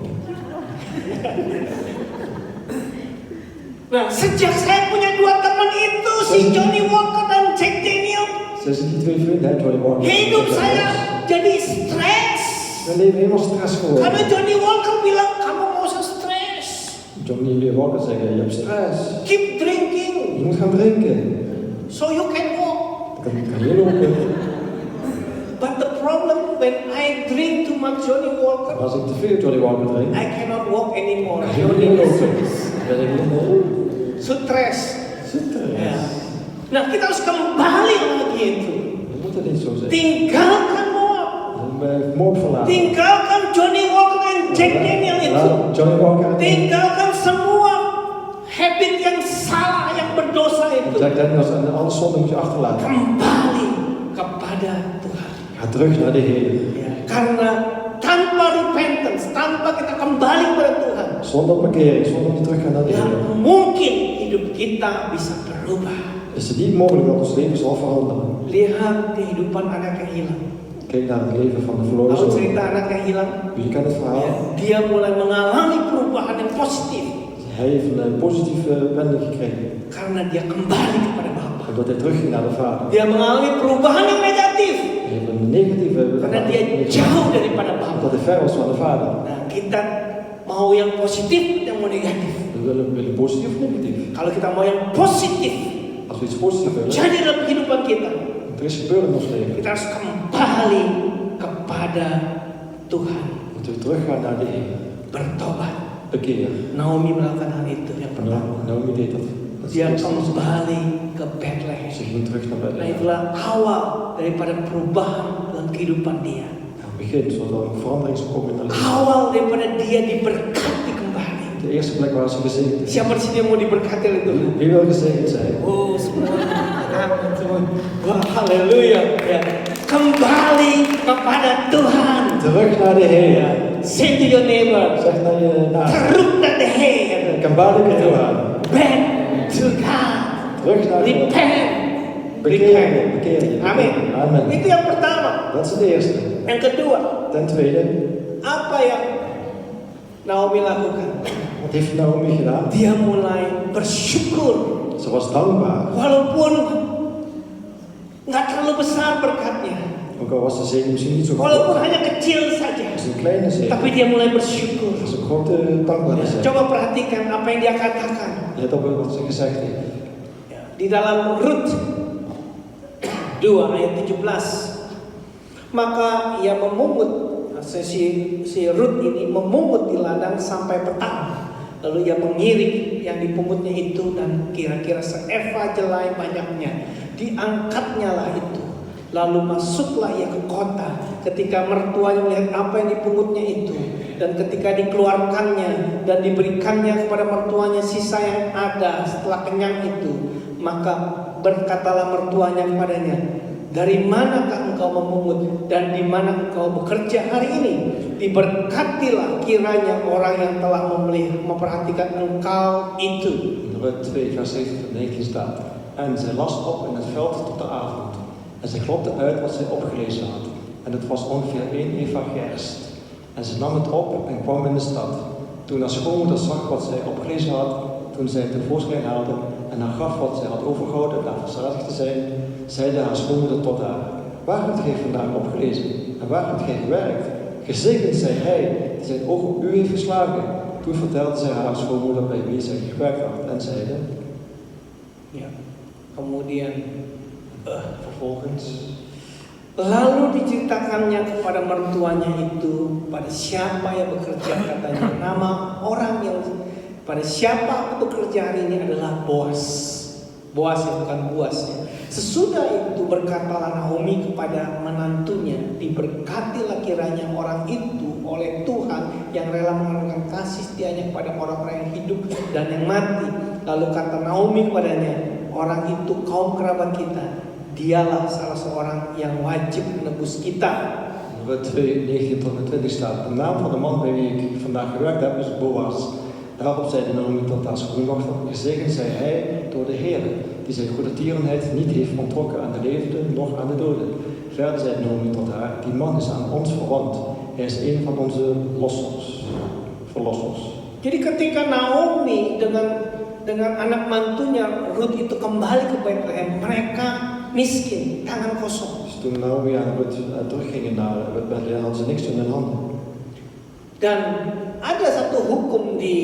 S1: Nah, sejak saya punya dua teman itu, si Johnny Walker dan Jack Daniels,
S2: Sinds die twee vrienden, hè, Johnny Walker.
S1: hidup saya jadi stres.
S2: Mijn leven helemaal stress geworden.
S1: Karena Johnny Walker bilang, kamu mau usah stres.
S2: Johnny weer wakker zeggen, je hebt stress.
S1: Keep drinking
S2: Je moet gaan drinken.
S1: so you can walk.
S2: Dan kan je lopen.
S1: But the problem when I drink too much Johnny Walker,
S2: Maar als ik te veel Johnny Walker drink,
S1: I cannot walk anymore.
S2: kan je
S1: Johnny
S2: niet lopen.
S1: is
S2: Dan ben ik niet
S1: stres.
S2: zitten.
S1: Ya. Nah, kita harus kembali lagi itu.
S2: Dat moet het niet zo zijn.
S1: Tinggalkan Moab.
S2: Dan ben ik moord verlaten.
S1: Tinggalkan Johnny Walker en Jack Daniel itu.
S2: Johnny Walker en
S1: Tinggalkan semua habit yang salah, yang berdosa itu.
S2: Jack Daniels en alle zonden moet je achterlaten.
S1: Kembali kepada Tuhan.
S2: Ga terug naar de Heer.
S1: Ya, karena tanpa repentance, tanpa kita kembali kepada Tuhan,
S2: Zonder bekering, zonder te teruggaan naar de
S1: ya
S2: Heer.
S1: mungkin hidup kita bisa berubah.
S2: Is het niet mogelijk dat ons leven zal veranderen.
S1: Lihat kehidupan anak yang hilang.
S2: Kijk naar het leven van de verloren
S1: Tahu
S2: zoon.
S1: cerita anak yang hilang?
S2: Wie kent het verhaal?
S1: Ya, dia mulai mengalami perubahan yang positif
S2: Hij heeft een positieve wending gekregen.
S1: karena dia kembali kepada Bapa.
S2: Omdat hij terugging naar de Vader.
S1: Dia mengalami perubahan yang negatif
S2: Hij heeft een negatieve
S1: karena dia jauh daripada
S2: Omdat
S1: Bapa.
S2: hij ver was van de Vader.
S1: Nah, kita mau yang positif, yang mau negatif.
S2: We willen positief of negatief.
S1: Kalau kita mau yang positif,
S2: Als we iets positiefs willen,
S1: jadi dalam kehidupan kita,
S2: er is gebeurd in ons leven.
S1: kita harus kembali kepada Tuhan,
S2: Moeten we teruggaan naar de Heer.
S1: bertobat.
S2: Bekeer.
S1: Naomi melakukan hal itu yang pertama.
S2: Naomi deed dat. Dat is
S1: Dia
S2: het eerste.
S1: kembali ke Bethlehem.
S2: Ze ging terug naar
S1: Nah,
S2: Bethlehem.
S1: itulah awal daripada perubahan dalam kehidupan dia.
S2: Het begin, zodat er een verandering zou komen in haar leven.
S1: Awal daripada dia diberkati kembali.
S2: De eerste plek waar ze gezegend is.
S1: Siapa di sini yang mau diberkati oleh Tuhan?
S2: Wie wil gezegend zijn?
S1: Oh, semua. Amin, semua. Wah, haleluya. Ya. Kembali kepada Tuhan.
S2: Terug naar de Heer.
S1: Say to your neighbor,
S2: Zeg naar je naast.
S1: terug naar de Heer.
S2: Kembali ke Tuhan.
S1: Back to God.
S2: Terug naar de Heer.
S1: Repent.
S2: Bekeer je, bekeer je.
S1: Amin.
S2: Amen.
S1: Itu yang pertama.
S2: Dat is het eerste.
S1: Yang kedua,
S2: Ten tweede,
S1: apa yang Naomi lakukan?
S2: wat heeft Naomi gedaan?
S1: Dia mulai bersyukur.
S2: Ze was dankbaar.
S1: Walaupun nggak terlalu besar berkatnya.
S2: Ook al was de zegen misschien niet zo
S1: Walaupun
S2: groot.
S1: hanya kecil saja.
S2: Het is een kleine zegen.
S1: Tapi dia mulai bersyukur.
S2: Het is een grote dankbaarheid.
S1: Coba perhatikan apa yang dia katakan.
S2: Let op wat ze gezegd heeft.
S1: Di dalam Rut 2 ayat 17. Maka ia memungut, si Rut ini memungut di ladang sampai petang. Lalu ia mengiring yang dipungutnya itu dan kira-kira seeva jelai banyaknya. Diangkatnya lah itu. Lalu masuklah ia ke kota. Ketika mertuanya melihat apa yang dipungutnya itu, dan ketika dikeluarkannya dan diberikannya kepada mertuanya sisa yang ada setelah kenyang itu, maka berkatalah mertuanya kepadanya, dari manakah engkau memungut dan di mana engkau bekerja hari ini? Diberkatilah kiranya orang yang telah memperhatikan engkau itu.
S2: In Rut 2 vers 17 tot 19 staat. En zij las op in het veld tot de avond. En zij klopte uit wat zij opgelezen had. En het was ongeveer 1 eva gerst. En ze nam het op en kwam in de stad. Toen haar schoonmoeder zag wat zij opgelezen had, toen zij het tevoorschijn haalde en haar gaf wat zij had overgehouden na verzadigd te zijn, zeide haar schoonmoeder tot haar: waar hebt gij vandaag opgelezen en waar hebt gij gewerkt? Gezegend zij hij die zijn oog op u heeft geslagen. Toen vertelde zij haar schoonmoeder bij wie zij gewerkt had en zeide:
S1: Ya, kemudian
S2: vervolgens
S1: lalu diceritakannya kepada mertuanya itu, pada siapa yang bekerja katanya, nama orang yang pada siapa aku bekerja hari ini adalah Boas. Boas ya, bukan Boas ya. Sesudah itu berkatalah Naomi kepada menantunya, diberkatilah kiranya orang itu oleh Tuhan yang rela mengorbankan kasih setianya kepada orang-orang yang hidup dan yang mati. Lalu kata Naomi kepadanya, orang itu kaum kerabat kita. Dialah salah seorang yang wajib menebus kita.
S2: Rut 2, 19 tot en 20 staat. De naam van de man bij wie ik vandaag gewerkt heb is Boas. Daarop zeide Naomi tot haar schoondochter: gezegend zij hij door de Heer, die zijn goede tierenheid niet heeft ontrokken aan de levenden, noch aan de doden. Verder zei Naomi tot haar: die man is aan ons verwant. Hij is een van onze verlossers.
S1: Jadi ketika Naomi dengan anak mantunya Rut itu kembali ke Bethlehem, mereka miskin, tangan kosong.
S2: Dus toen Naomi en Rut teruggingen naar Bethlehem, hadden ze niks in hun handen.
S1: Dan ada satu hukum di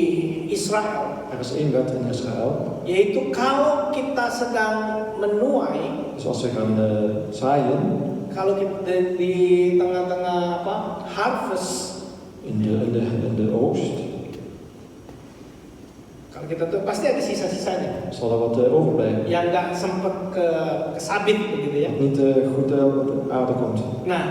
S1: Israel,
S2: Er is één wet in Israël.
S1: yaitu kalau kita sedang menuai,
S2: Dus als we gaan zaaien
S1: kalau kita di tengah-tengah harvest,
S2: in de oogst,
S1: kalau kita tuh pasti ada sisa-sisanya
S2: zal er wat overblijven.
S1: yang nggak sempet kesabit begitu ya.
S2: Wat niet goed op de aarde komt.
S1: Nah,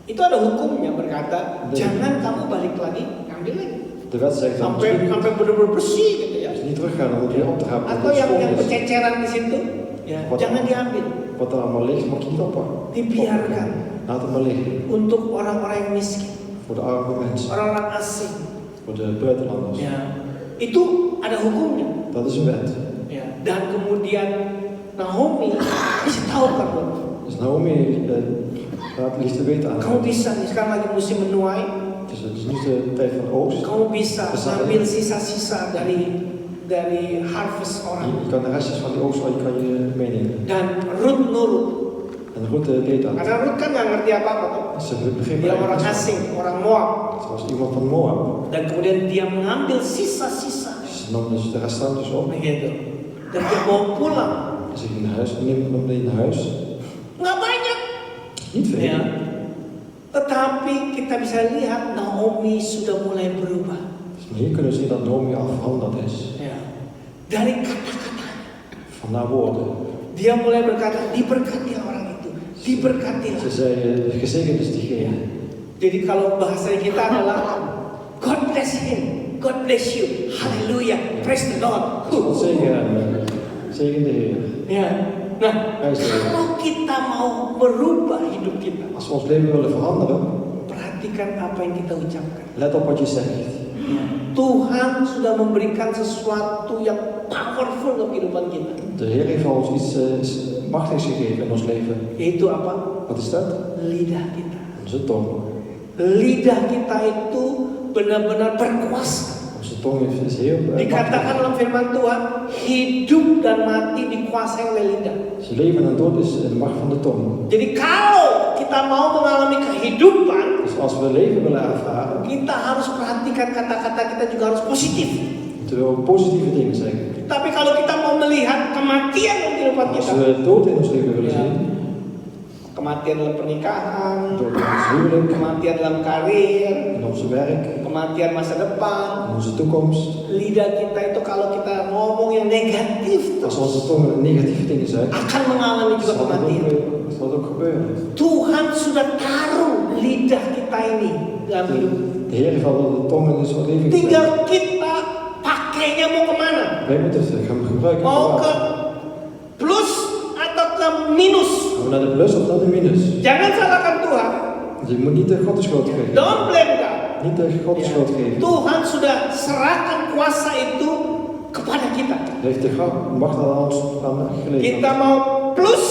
S1: itu ada hukumnya berkata jangan kamu balik lagi ngambil lagi
S2: De wet zegt dan
S1: sampai benar-benar bersih gitu ya.
S2: dus niet teruggaan om het weer op te halen.
S1: Atau
S2: Dat het
S1: yang
S2: schoon is.
S1: berceceran di situ, ya, jangan diambil,
S2: Wat er allemaal ligt, mag je niet oppakken.
S1: dibiarkan
S2: Laat het maar liggen.
S1: untuk orang-orang yang miskin,
S2: Voor de arme mensen.
S1: orang-orang asing.
S2: Voor de buitenlanders.
S1: Ya, itu ada hukumnya.
S2: Dat is een wet.
S1: Ya, dan kemudian Naomi kasih tahu kamu,
S2: Dus Naomi laat liefst te weten aan
S1: kamu
S2: haar.
S1: bisa nih sekarang lagi musim menuai,
S2: Dus het is niet de tijd van oogst.
S1: kamu bisa ambil sisa-sisa dari harvest orang.
S2: Je kan de restjes van die oogst kan je meenemen.
S1: Dan Ruth nurut,
S2: En Ruth deed dat.
S1: karena Ruth kan nggak ngerti apa-apa tuh.
S2: Ze begreep
S1: Dia orang
S2: eigenlijk
S1: asing, orang Moab.
S2: Ze was iemand van Moab.
S1: Dan kemudian dia mengambil sisa-sisa,
S2: Ze nam dus de restantes op.
S1: begitu. Dan dia bawa pulang.
S2: Ze ging naar huis, nam die naar huis.
S1: Nggak banyak,
S2: Niet veel.
S1: ya. Tetapi kita bisa lihat Naomi sudah mulai berubah.
S2: Dus hier kunnen we zien dat Naomi al veranderd is.
S1: Ya. Dari kata-kata,
S2: Van haar woorden.
S1: dia mulai berkata, diberkati orang itu, diberkati.
S2: Ze zei, gezegend is diegene.
S1: Jadi kalau bahasa kita adalah God bless him, God bless you, haleluya, praise the Lord.
S2: God zegen hem. Zegen de Heer.
S1: Ya. Nah,
S2: Hij is de Heer.
S1: kalau kita mau merubah hidup kita,
S2: Als we ons leven willen veranderen,
S1: perhatikan apa yang kita ucapkan.
S2: let op wat je zegt.
S1: Tuhan sudah memberikan sesuatu yang powerful dalam kehidupan kita.
S2: De Heer heeft al ons iets machtigs gegeven in ons leven.
S1: Yaitu apa?
S2: Wat is dat?
S1: Lidah kita.
S2: Onze tong.
S1: Lidah kita itu benar-benar berkuasa.
S2: Onze tong is heel
S1: Dikatakan dalam firman Tuhan, hidup dan mati dikuasai oleh lidah.
S2: Zijn leven en dood is de macht van de tong.
S1: Jadi kalau kita mau mengalami kehidupan,
S2: Dus als we leven willen ervaren,
S1: kita harus perhatikan kata-kata kita juga harus positif.
S2: moeten we ook positieve dingen zeggen.
S1: Tapi kalau kita mau melihat kematian dalam kehidupan
S2: Als
S1: kita,
S2: we dood in ons leven willen
S1: Ja.
S2: zien,
S1: kematian dalam pernikahan,
S2: dood in ons huwelijk,
S1: kematian dalam karir,
S2: in onze werk,
S1: kematian masa depan,
S2: in onze toekomst.
S1: lidah kita itu kalau kita ngomong yang negatif
S2: Als
S1: terus
S2: onze tong negatieve dingen zegt,
S1: akan mengalami juga kematian.
S2: zal dat ook gebeuren.
S1: Tuhan sudah taruh lidah kita ini dalam hidup.
S2: De Heer heeft al de tong in ons leven gezet.
S1: Tinggal kita pakainya mau kemana?
S2: Wij moeten het gaan gebruiken.
S1: Mau ke plus atau ke minus?
S2: Gaan we naar de plus of naar de minus?
S1: Jangan salahkan Tuhan.
S2: Dus je moet niet de God de schuld geven.
S1: Don't blame God.
S2: Niet de God de schuld geven.
S1: Tuhan sudah serahkan kuasa itu kepada kita.
S2: Hij heeft de macht aan ons geleverd.
S1: Kita mau plus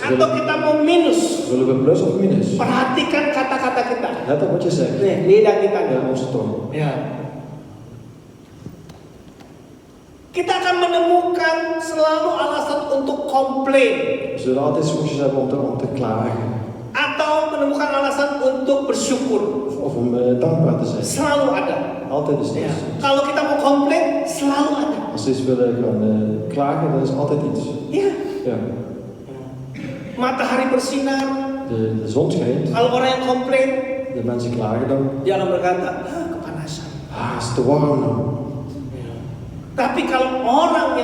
S1: atau kita mau minus?
S2: Willen we plus of minus?
S1: Perhatikan kata-kata kita.
S2: Let op wat je zegt.
S1: Nih, lidah kita.
S2: Ja, onze tong.
S1: Ya. Kita akan menemukan selalu alasan untuk komplain
S2: We zullen altijd excuses hebben om te klagen.
S1: atau menemukan alasan untuk bersyukur.
S2: Of om dankbaar te zijn.
S1: Selalu ada.
S2: Altijd is
S1: Ya.
S2: iets.
S1: Kalau kita mau komplain, selalu ada.
S2: Als we iets willen gaan klagen, dan is altijd iets.
S1: Ya.
S2: Ja.
S1: Matahari bersinar.
S2: De zon schijnt.
S1: Kalau orang yang komplain,
S2: De mensen klagen dan.
S1: dia akan berkata, kepanasan.
S2: Het is te warm nou.
S1: Tapi kalau orang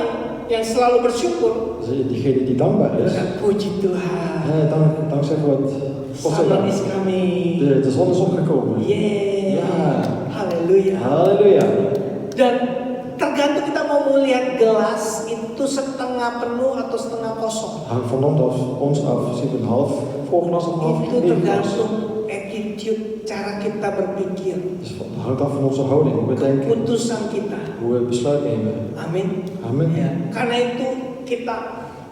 S1: yang selalu bersyukur,
S2: Dus diegene die dankbaar is.
S1: puji Tuhan.
S2: Dankzij God.
S1: Salat is kami.
S2: De zon is opgekomen.
S1: Yeah.
S2: Ja.
S1: Haleluya.
S2: Halleluja.
S1: Dan tergantung kita mau melihat gelas itu setengah penuh atau setengah kosong.
S2: Hangt van ons af. Zien we een half vol glas of een half
S1: Itu
S2: leeg glas.
S1: tergantung attitude, cara kita berpikir,
S2: Dus het hangt af van onze houding. Hoe we denken.
S1: keputusan kita.
S2: Hoe we besluit nemen.
S1: Amin.
S2: Amen.
S1: Ya. Karena itu kita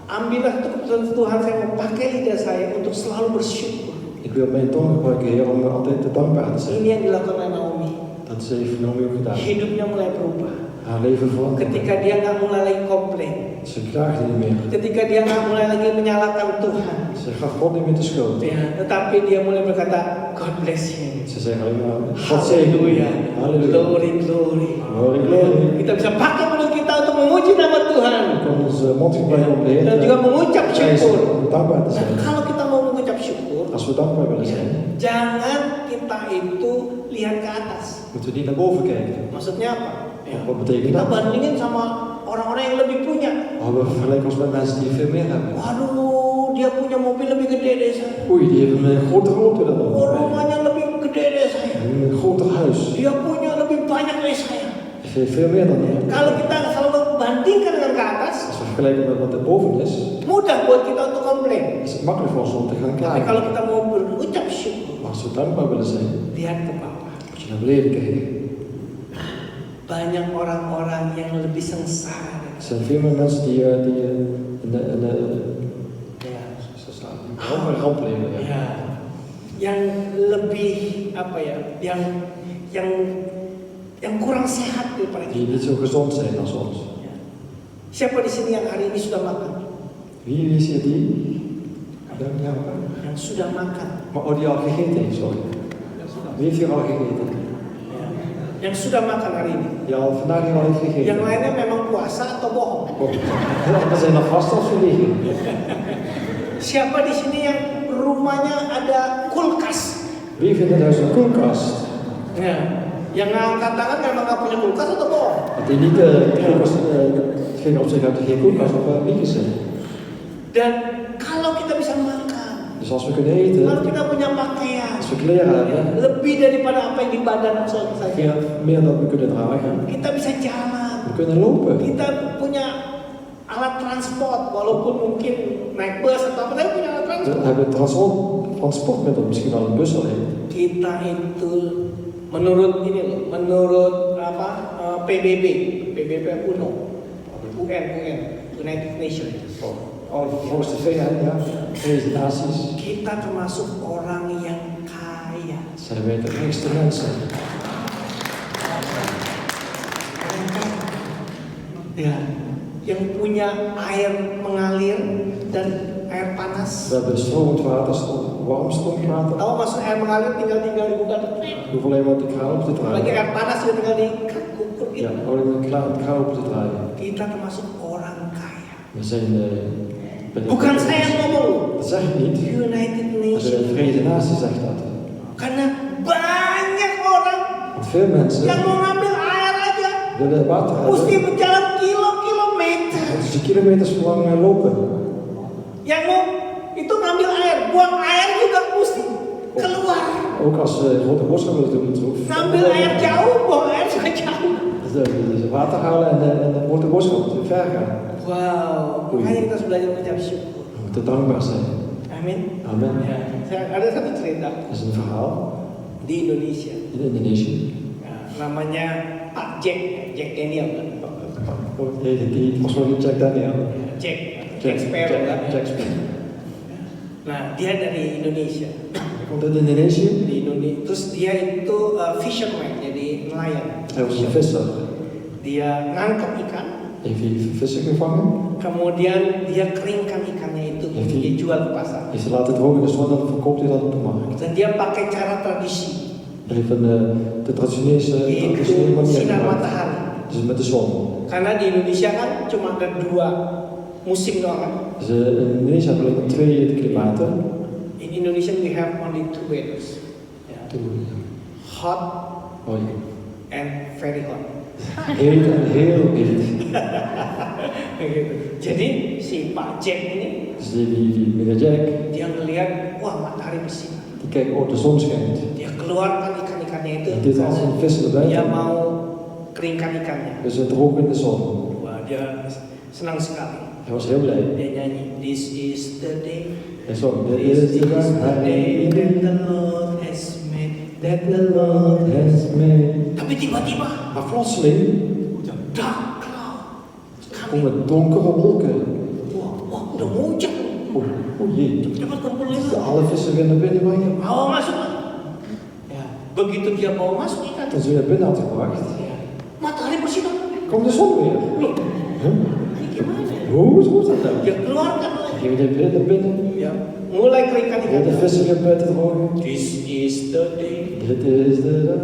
S1: ambillah itu keputusan Tuhan, saya mau pakai lidah saya untuk selalu bersyukur.
S2: Ik wil mijn tong gebruiken, Heer, om altijd te dankbaar te zijn.
S1: Ini yang dilakukan oleh Naomi.
S2: Dat heeft Naomi ook gedaan.
S1: Hidupnya mulai berubah.
S2: Haar leven veranderde.
S1: Ketika dia nggak mulai lagi komplain.
S2: Ze klaagde niet meer.
S1: Ketika dia nggak mulai lagi menyalahkan Tuhan.
S2: Ze gaf God niet meer de schuld.
S1: Ya, tetapi dia mulai berkata, God bless you.
S2: Ze zei alleen maar, God zegen u.
S1: Haleluya.
S2: Halleluja.
S1: Glory, glory.
S2: Glory, glory.
S1: Kita bisa pakai mulut kita untuk memuji nama Tuhan.
S2: We kunnen onze mond gebruiken om de Heer
S1: Dan juga mengucap
S2: te prijzen,
S1: syukur.
S2: om dankbaar te
S1: Nah,
S2: zijn.
S1: kalau kita mau mengucap syukur,
S2: Als we dankbaar willen zijn,
S1: jangan kita itu lihat ke atas.
S2: moeten we niet naar boven kijken.
S1: Maksudnya apa? Ya,
S2: Wat betekent
S1: kita
S2: dat?
S1: bandingin sama orang-orang yang lebih punya.
S2: Oh, we vergelijken ons met mensen die veel meer hebben.
S1: Waduh, dia punya mobil lebih gede dari saya.
S2: Oei, die hebben een grotere auto dan
S1: Oh,
S2: ons.
S1: rumahnya lebih gede dari saya.
S2: Een groter huis.
S1: Dia punya lebih banyak dari saya.
S2: Hij heeft veel meer dan ik.
S1: Kalau kita selalu bandingkan dengan ke atas,
S2: Als we vergelijken met wat er boven is,
S1: mudah buat kita untuk komplain.
S2: is het makkelijk voor ons om te gaan
S1: Tapi
S2: klagen.
S1: kalau kita mau berucap syukur,
S2: Maar als we dankbaar willen zijn,
S1: lihat ke bawah.
S2: moet je naar beneden kijken.
S1: Banyak orang-orang yang lebih sengsara.
S2: Er zijn veel meer mensen die in de
S1: Ya,
S2: ramp leven. Ja.
S1: ya, yang lebih apa ya, yang kurang sehat daripada
S2: Die
S1: kita.
S2: niet zo gezond zijn als ons.
S1: Ya. Siapa di sini yang hari ini sudah makan?
S2: Wie is hier die? Ja,
S1: Yang sudah makan?
S2: maar oh, die al gegeten heeft, sorry. Wie heeft hier al gegeten?
S1: Ya. Yang sudah makan hari ini?
S2: Die al vandaag hier al heeft gegeten.
S1: Yang lainnya memang puasa atau bohong?
S2: Oh, er zijn nog vast als we liggen.
S1: Siapa di sini yang rumahnya ada kulkas?
S2: Wie vindt in huis een koelkast?
S1: Ya. Yang ngangkat tangan memang nggak punya kulkas atau bohong?
S2: Dat die niet geen op zich uit geen koelkast of liegen zijn.
S1: Dan kalau kita bisa makan,
S2: Dus als we kunnen eten,
S1: kalau kita punya pakaian,
S2: als we kleren hebben,
S1: lebih daripada apa yang di badan saya,
S2: veel meer dan we kunnen dragen.
S1: kita bisa jalan,
S2: We kunnen lopen.
S1: kita punya alat transport, walaupun mungkin naik bus atau apa, tapi punya alat
S2: We
S1: transport.
S2: hebben transportmiddel, misschien wel een bus alleen.
S1: Kita itu menurut ini loh, menurut apa PBB UNO, UN, United Nations.
S2: Volgens de VN, ja, Verenigde Naties,
S1: Kita termasuk orang yang kaya.
S2: zijn wij de rijkste mensen.
S1: Ya, yang punya air mengalir dan air
S2: We
S1: panas.
S2: hebben stromend water, warm stromend water.
S1: Tahu maksud air mengalir tinggal dibuka.
S2: Je hoeft alleen maar de kraan op te
S1: Lagi
S2: draaien.
S1: air panas juga tinggal diukur
S2: Ja,
S1: gitu.
S2: alleen maar de kraan op te draaien.
S1: Kita termasuk orang kaya.
S2: We zijn...
S1: Bukan saya yang ngomong,
S2: Dat zeg ik niet.
S1: United
S2: De
S1: Nations.
S2: Verenigde Naties zegt dat.
S1: Karena banyak orang
S2: Want veel mensen
S1: yang mau ngambil air aja
S2: willen water
S1: mesti
S2: hebben.
S1: berjalan kilo-kilometer.
S2: Dus de kilometers lang lopen.
S1: Yang mau itu ngambil air, buang air juga mesti keluar.
S2: Ook als ze grote bossen willen doen, het hoeft.
S1: Ngambil air jauh, buang air juga jauh.
S2: Dus water halen en de grote bossen moeten ver gaan.
S1: Wow, makanya kita harus belajar mengucap syukur.
S2: We moeten dankbaar zijn.
S1: Amin.
S2: Amen.
S1: Ya, ada satu cerita
S2: Dat is een verhaal
S1: di Indonesia.
S2: in Indonesië.
S1: Ya, namanya Pak Jack Daniel kan?
S2: Oh, die was wel Jack Daniel.
S1: Jack Sparrow kan?
S2: Jack Sparrow.
S1: Nah, dia dari Indonesia.
S2: Hij komt uit Indonesië.
S1: Di Indonesia. Terus dia itu fisherman, jadi nelayan.
S2: Hij was een visser.
S1: Dia nangkap ikan,
S2: Heeft hij vissen gevangen.
S1: kemudian dia keringkan ikannya itu, kemudian dia jual ke pasar.
S2: Heeft ze laten drogen in de zon en dan verkoopt hij dat op de markt.
S1: Dan dia pakai cara tradisi,
S2: Hij heeft de traditionele
S1: yaitu
S2: manier
S1: sinar
S2: gemaakt.
S1: matahari.
S2: Dus met de zon.
S1: Karena di Indonesia kan cuma ada 2 musim doang kan.
S2: Dus in Indonesië hebben we alleen maar 2 klimaten.
S1: In Indonesia we have only 2 weathers. Ya. Hot
S2: Oh, ja.
S1: and very hot.
S2: Heet en heel heet.
S1: Gitu. Jadi si Pak Jack ini
S2: Dus die meneer Jack,
S1: dia ngelihat, wah matahari bersinar.
S2: die kijkt, oh de zon schijnt.
S1: Dia keluarkan ikan-ikannya itu.
S2: En dit als een vis erbij.
S1: Dia mau keringkan ikannya.
S2: Dus het droog in de zon.
S1: Wah, dia senang sekali.
S2: Hij was heel blij.
S1: Dia nyanyi, this is the day.
S2: Hij zong, dit
S1: This
S2: is de
S1: is
S2: dag
S1: the day that
S2: waarin
S1: the Lord has made.
S2: that the Lord has made.
S1: Tapi tiba-tiba,
S2: Maar plotseling
S1: dark cloud.
S2: komen donkere wolken.
S1: Wah, udah mau hujan.
S2: Oh jee.
S1: Cepat kumpul itu.
S2: Alle vissen weer naar binnen brengen.
S1: Bawa masuk. Ya, begitu dia bawa masuk ikan,
S2: Toen ze weer binnen had gebracht,
S1: matahari bersinar.
S2: Komt de zon weer?
S1: Nih,
S2: Huh?
S1: ini gimana?
S2: Hoe moet dat dan?
S1: Ya keluarkan lagi.
S2: Geef je de wind naar binnen.
S1: Ya, mulai ke
S2: Weer de
S1: ikan-ikan.
S2: vissen weer buiten drogen.
S1: This is the day.
S2: Dit is de dag.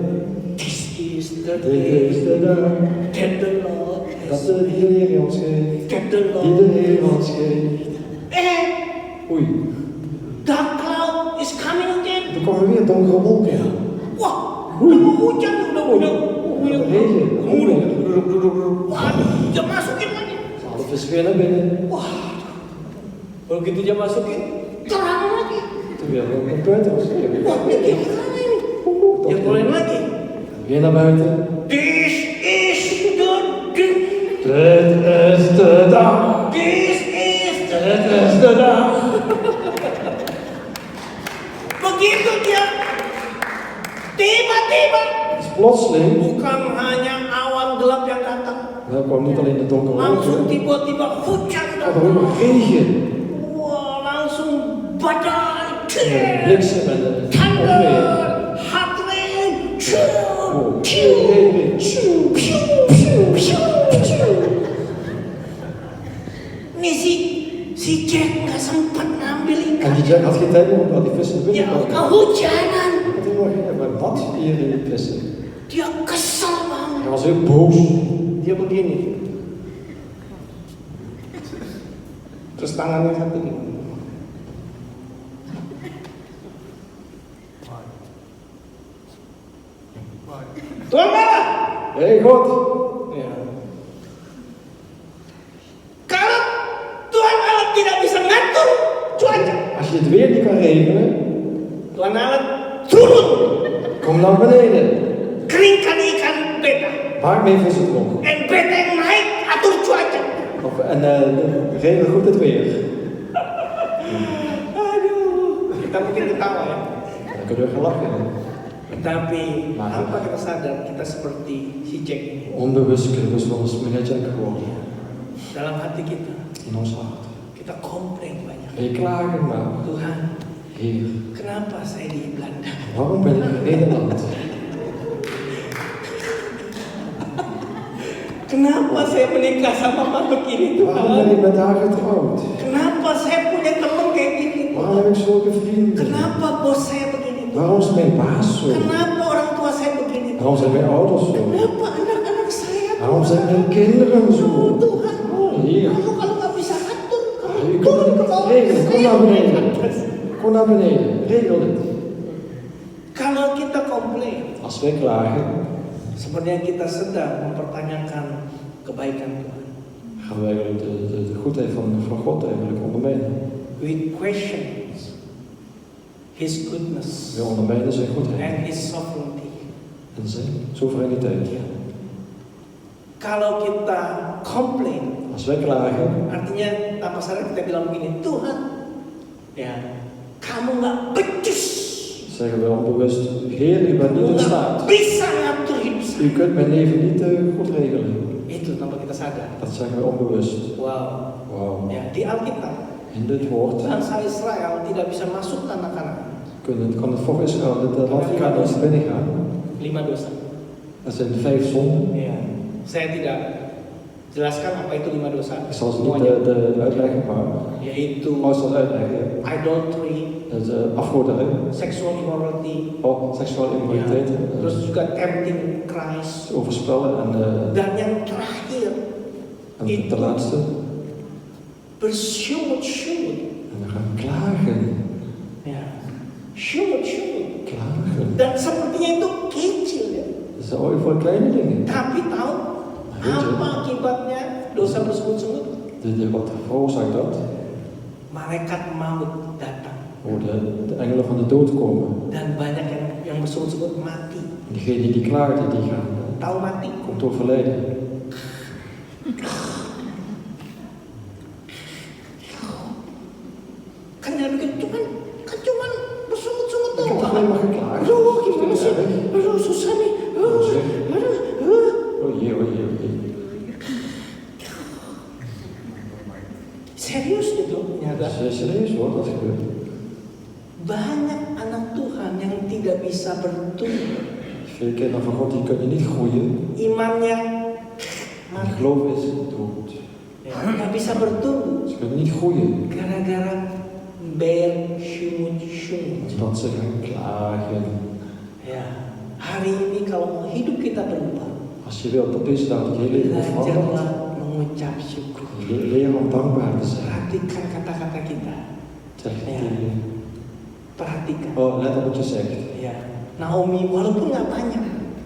S1: This is the
S2: Dit is
S1: day.
S2: de dag.
S1: That the Lord
S2: Dat
S1: has
S2: de
S1: made.
S2: Heer ons geeft.
S1: That the
S2: Die de
S1: Lord.
S2: Heer ons geeft. Oei,
S1: Dark cloud is coming again.
S2: er komen weer donkere wolken aan.
S1: Wah, udah mau hujan, udah mau hujan.
S2: Ada regen.
S1: Wah, dia masukin lagi.
S2: Alle vissen weer naar binnen.
S1: Wah, kalau gitu dia masukin, terang lagi.
S2: Toen weer naar buiten ons geeft.
S1: Wah, ini gimana ini? Dia keluarin lagi.
S2: Weer naar buiten.
S1: This is the day.
S2: Dit is de dag.
S1: This is the
S2: Dit is de dag.
S1: Begitu dia tiba-tiba,
S2: Dus plotseling,
S1: bukan hanya awan gelap yang datang,
S2: dan kwam niet alleen de donkere
S1: langsung
S2: wolken,
S1: tiba-tiba hujan
S2: maar er ook
S1: datang.
S2: nog regen.
S1: Wah, langsung badai,
S2: Bliksem en onweer.
S1: thunder, hard rain,
S2: Oh, regen.
S1: Nih si Jack nggak sempat ngambil
S2: En
S1: ikan.
S2: die Jack had geen tijd meer om al die vissen naar binnen
S1: Ya,
S2: te pakken.
S1: kehujanan.
S2: Had helemaal geen nat hier in die vissen.
S1: Dia kesel banget.
S2: Hij was heel boos.
S1: Dia begini. Terus tangannya satu gini. Tuhan Allah.
S2: Hé God,
S1: Ya. Kalau Tuhan Allah tidak bisa ngatur cuaca,
S2: als je het weer niet kan regelen,
S1: Tuhan Allah turun,
S2: kom dan beneden.
S1: keringkan ikan beta,
S2: Maak mee vissen droog.
S1: en beta yang naik atur cuaca.
S2: Regel goed het weer.
S1: Aduh, kita mungkin ketawa ya.
S2: Dan kunnen we gaan lachen.
S1: Tapi
S2: Masa.
S1: tanpa kita sadar kita seperti si Jack ini.
S2: Onbewust kunnen we zoals meneer Jack geworden.
S1: Dalam hati kita,
S2: In ons hart.
S1: kita komplain banyak.
S2: En je klagen maar.
S1: Tuhan,
S2: Heer,
S1: kenapa saya di Belanda?
S2: waarom ben ik in Nederland?
S1: Kenapa saya menikah sama makhluk ini
S2: Waarom ben
S1: Tuhan?
S2: ik met haar getrouwd?
S1: Kenapa saya punya teman kayak gini
S2: Waarom heb ik zulke vrienden?
S1: Kenapa bos saya begini Tuhan?
S2: Waarom is mijn baas zo?
S1: Kenapa orang tua saya begini Tuhan?
S2: Waarom zijn mijn ouders zo?
S1: Kenapa anak-anak saya
S2: Waarom zijn mijn kinderen
S1: Oh
S2: zo?
S1: Tuhan,
S2: Heer,
S1: kamu kalau nggak bisa atur, kamu
S2: je kunt
S1: turun
S2: het
S1: ke
S2: niet
S1: bawah.
S2: regelen. Kom
S1: Saya
S2: naar beneden.
S1: atas.
S2: Kom naar beneden. Regel het.
S1: Kalau kita komplain,
S2: Als wij klagen,
S1: sebenarnya kita sedang mempertanyakan kebaikan Tuhan.
S2: gaan we eigenlijk de goedheid van God eigenlijk ondermijnen.
S1: We question His goodness
S2: We ondermijnen zijn goedheid
S1: and His sovereignty.
S2: en zijn soevereiniteit.
S1: Kalau kita komplain,
S2: Als wij klagen,
S1: artinya tanpa sadar kita bilang begini, Tuhan, ya, kamu nggak becus,
S2: zeggen we onbewust, Heer, u bent niet
S1: kamu
S2: in
S1: nggak
S2: staat.
S1: bisa ngatur hidup saya.
S2: U kunt mijn leven niet goed regelen.
S1: Itu tanpa kita sadar.
S2: Dat zeggen we onbewust.
S1: Wow.
S2: Wauw.
S1: Ya, di Alkitab,
S2: In dit woord
S1: bangsa Israel tidak bisa masuk tanah Kanaan.
S2: kan het voor Israël het land kan niet binnen gaan.
S1: 5 dosa.
S2: Dat zijn 5 zonden.
S1: Ya, saya tidak jelaskan apa itu 5 dosa.
S2: Ik zal ze
S1: Semuanya.
S2: niet uitleggen, maar
S1: Yaitu
S2: ik zal het uitleggen.
S1: adultery,
S2: Het afgoderij,
S1: sexual immorality,
S2: seksuele
S1: ya,
S2: immoraliteit,
S1: terus juga tempting Christ.
S2: overspellen
S1: Dan yang terakhir
S2: en de laatste.
S1: bersyumut-syumut.
S2: En we gaan klagen.
S1: Ya, syumut-syumut.
S2: Klagen.
S1: Dan sepertinya itu kecil ya.
S2: Dat zijn ooit voor kleine dingen.
S1: Tapi tahu
S2: Weet je?
S1: apa akibatnya dosa bersungut-sungut?
S2: Wat veroorzaakt dat?
S1: Malaikat maut datang
S2: Hoe de engelen van de dood komen.
S1: dan banyak yang bersungut-sungut mati.
S2: En diegene die klaagde, die gaan,
S1: Tahu mati?
S2: komt overlijden.
S1: Kan dia bikin cuman bersungut-sungut
S2: Ik heb toch
S1: doang.
S2: alleen maar geklaagd.
S1: Aduh, gimana sih?
S2: Erg.
S1: Aduh, susah nih.
S2: Oh jee, oh jee, oh jee.
S1: Serius itu ternyata.
S2: Serieus hoor, dat gebeurt.
S1: Banyak anak Tuhan yang tidak bisa bertumbuh.
S2: Veel kinderen van God die kunnen niet groeien.
S1: Imannya
S2: En geloof is dood.
S1: Ya, nggak bisa bertumbuh
S2: Ze kunnen niet groeien.
S1: gara-gara bersyumut-syumut.
S2: Omdat ze gaan klagen.
S1: Ya, hari ini kalau mau hidup kita berubah,
S2: Als je wilt dat deze dag je hele leven verandert,
S1: belajarlah mengucap syukur.
S2: leer om dankbaar te zijn.
S1: Perhatikan kata-kata kita.
S2: Zeg
S1: Ja.
S2: tegen
S1: Perhatikan.
S2: oh, let op wat je zegt.
S1: Ya, Naomi walaupun nggak banyak,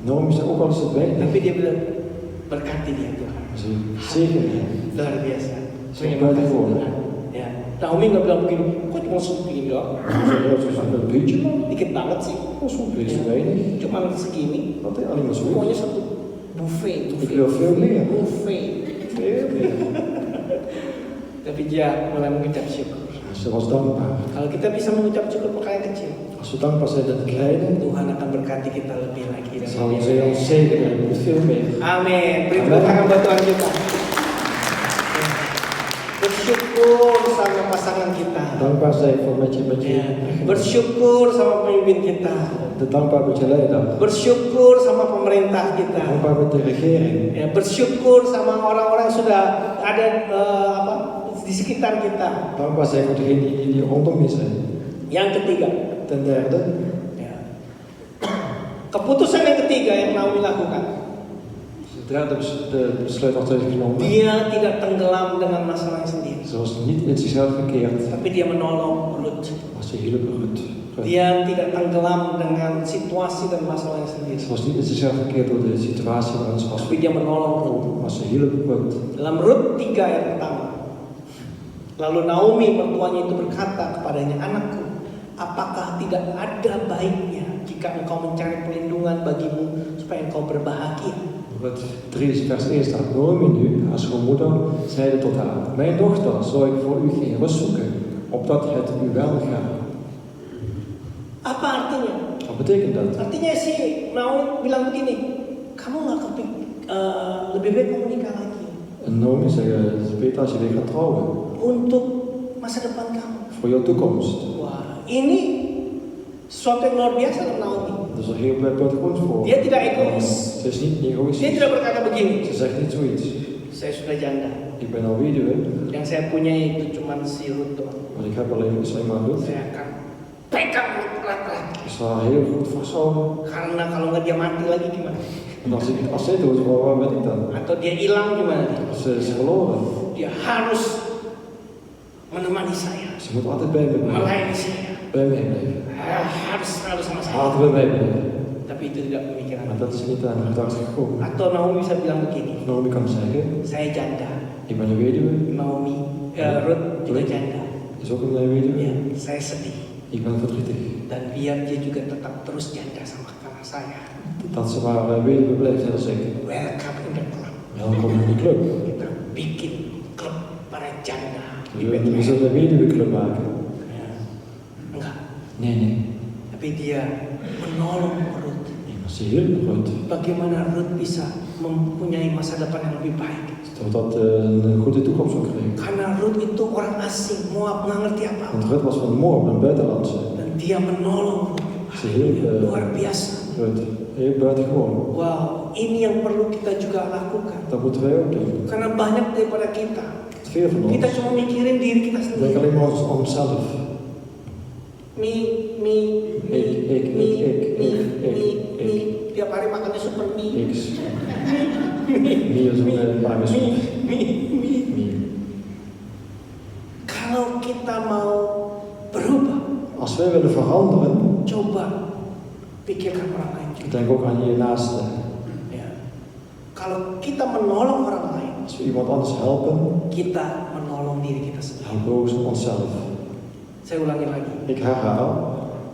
S2: Naomi zei ook al is het weinig.
S1: tapi dia bilang berkati dia Tuhan.
S2: Ze zegen hem.
S1: Luar biasa.
S2: Zo
S1: Terima kasih
S2: buitengewoon.
S1: Tuhan. Ya, Naomi nggak bilang begini, kok cuma segini doang?
S2: Ze zei, een beetje man.
S1: Dikit banget sih.
S2: Dat is een beetje weinig.
S1: Cuma segini.
S2: Dat is alleen maar zo.
S1: Pokoknya satu buffet.
S2: Ik wil veel meer.
S1: Buffet.
S2: Veel meer.
S1: Tapi dia mulai mengucap syukur.
S2: Ze was dankbaar.
S1: Kalau kita bisa mengucap syukur perkara yang kecil,
S2: Als we dankbaar zijn in het kleine,
S1: Tuhan akan berkati kita lebih lagi dan
S2: zal
S1: lebih
S2: Hij ons zegenen met veel meer.
S1: Amin. Beri tepuk tangan buat Tuhan kita. Bersyukur sama pasangan kita.
S2: Dankbaar zijn voor met je
S1: Ya. Bersyukur sama pemimpin kita.
S2: dankbaar met je leider.
S1: Bersyukur sama pemerintah kita.
S2: Dankbaar met de regering.
S1: Ya, bersyukur sama orang-orang yang sudah ada di sekitar kita.
S2: Dankbaar zijn voor degenen die rondom je zijn.
S1: Yang ketiga,
S2: Ten derde,
S1: ya. Keputusan yang ketiga yang Naomi lakukan,
S2: de besluit wat hij heeft genomen.
S1: dia tidak tenggelam dengan masalahnya sendiri,
S2: Ze was niet in zichzelf gekeerd,
S1: tapi dia menolong Ruth.
S2: maar ze hielp Ruth.
S1: Dia tidak tenggelam dengan situasi dan masalahnya sendiri,
S2: Ze was niet in zichzelf gekeerd door de situatie waarin ze was,
S1: tapi dia menolong Ruth.
S2: maar ze hielp Ruth.
S1: Dalam Ruth 3 ayat pertama, lalu Naomi mertuanya itu berkata kepadanya, anakku, apakah tidak ada baiknya jika engkau mencari perlindungan bagimu supaya engkau berbahagia?
S2: Ruth 3 vers 1 staat, Naomi nu, haar schoonmoeder, zeide tot haar, mijn dochter, zal ik voor u geen rust zoeken, opdat het u wel gaat.
S1: Apa artinya?
S2: Wat betekent dat?
S1: Artinya si Naomi bilang begini, kamu nggak lebih baik kamu nikah lagi
S2: En Naomi zei, het is beter als je weer gaat trouwen,
S1: untuk masa depan kamu.
S2: voor jouw toekomst.
S1: Wah, ini sesuatu yang luar biasa dalam Naomi.
S2: Dat is er heel buitengewoon voor.
S1: Dia tidak egois.
S2: Ze is niet
S1: Dia
S2: egoïstisch.
S1: tidak berkata begini,
S2: Ze zegt niet zoiets.
S1: saya sudah janda.
S2: Ik ben al weduwe,
S1: Yang saya punya itu cuma si Ruth doang.
S2: maar ik heb alleen maar Ruth.
S1: Saya akan pegang Ruth erat-erat.
S2: Ik zal haar heel goed vasthouden.
S1: Karena kalau nggak dia mati lagi gimana?
S2: En als zij doet, waar ben ik dan?
S1: Atau dia hilang gimana?
S2: Ze is verloren.
S1: Dia harus menemani saya,
S2: Ze moet altijd bij me blijven.
S1: melayani saya.
S2: Bij mij blijven.
S1: Harus selalu sama saya.
S2: Altijd bij mij blijven.
S1: Tapi itu tidak pemikiran.
S2: Maar dat is niet aan de gedachte gekomen.
S1: Atau Naomi bisa bilang begini,
S2: Naomi kan zeggen,
S1: saya janda.
S2: ik ben een weduwe.
S1: Naomi, Ruth juga janda.
S2: Is ook een weduwe.
S1: Ya, saya sedih.
S2: Ik ben verdrietig.
S1: Dan biar dia juga tetap terus janda sama saya.
S2: Dat ze maar weduwe blijft, net als ik.
S1: Welcome in the club.
S2: Welkom in de club.
S1: Kita bikin klub para janda di
S2: We
S1: Bethlehem.
S2: zullen een weduwenclub maken.
S1: Ya. Enggak,
S2: Nee.
S1: tapi dia menolong Ruth.
S2: Nee, maar ze hielp Ruth.
S1: Bagaimana Ruth bisa mempunyai masa depan yang lebih baik?
S2: Zodat een goede toekomst zou krijgen.
S1: Karena Ruth itu orang asing, Moab, nggak ngerti apa-apa.
S2: Want Ruth was van Moab, een buitenlandse.
S1: Dan dia menolong Ruth.
S2: Ze hielp
S1: Luar biasa.
S2: Ruth. Heel buitengewoon.
S1: Wow, ini yang perlu kita juga lakukan.
S2: Dat moeten wij ook doen.
S1: Karena banyak daripada kita,
S2: Veel van ons
S1: kita cuma mikirin diri kita
S2: denken
S1: sendiri.
S2: alleen maar aan onszelf.
S1: Mi. Tiap hari makannya super mie.
S2: Niks. Mie is een basis.
S1: Mie. Kalau kita mau berubah,
S2: Als wij willen veranderen,
S1: coba pikirkan orang lain juga.
S2: denk ook aan je naaste.
S1: Ya. Kalau kita menolong orang lain,
S2: Als we iemand anders helpen,
S1: kita menolong diri kita sendiri.
S2: helpen we ook onszelf.
S1: Saya ulangi lagi.
S2: Ik herhaal,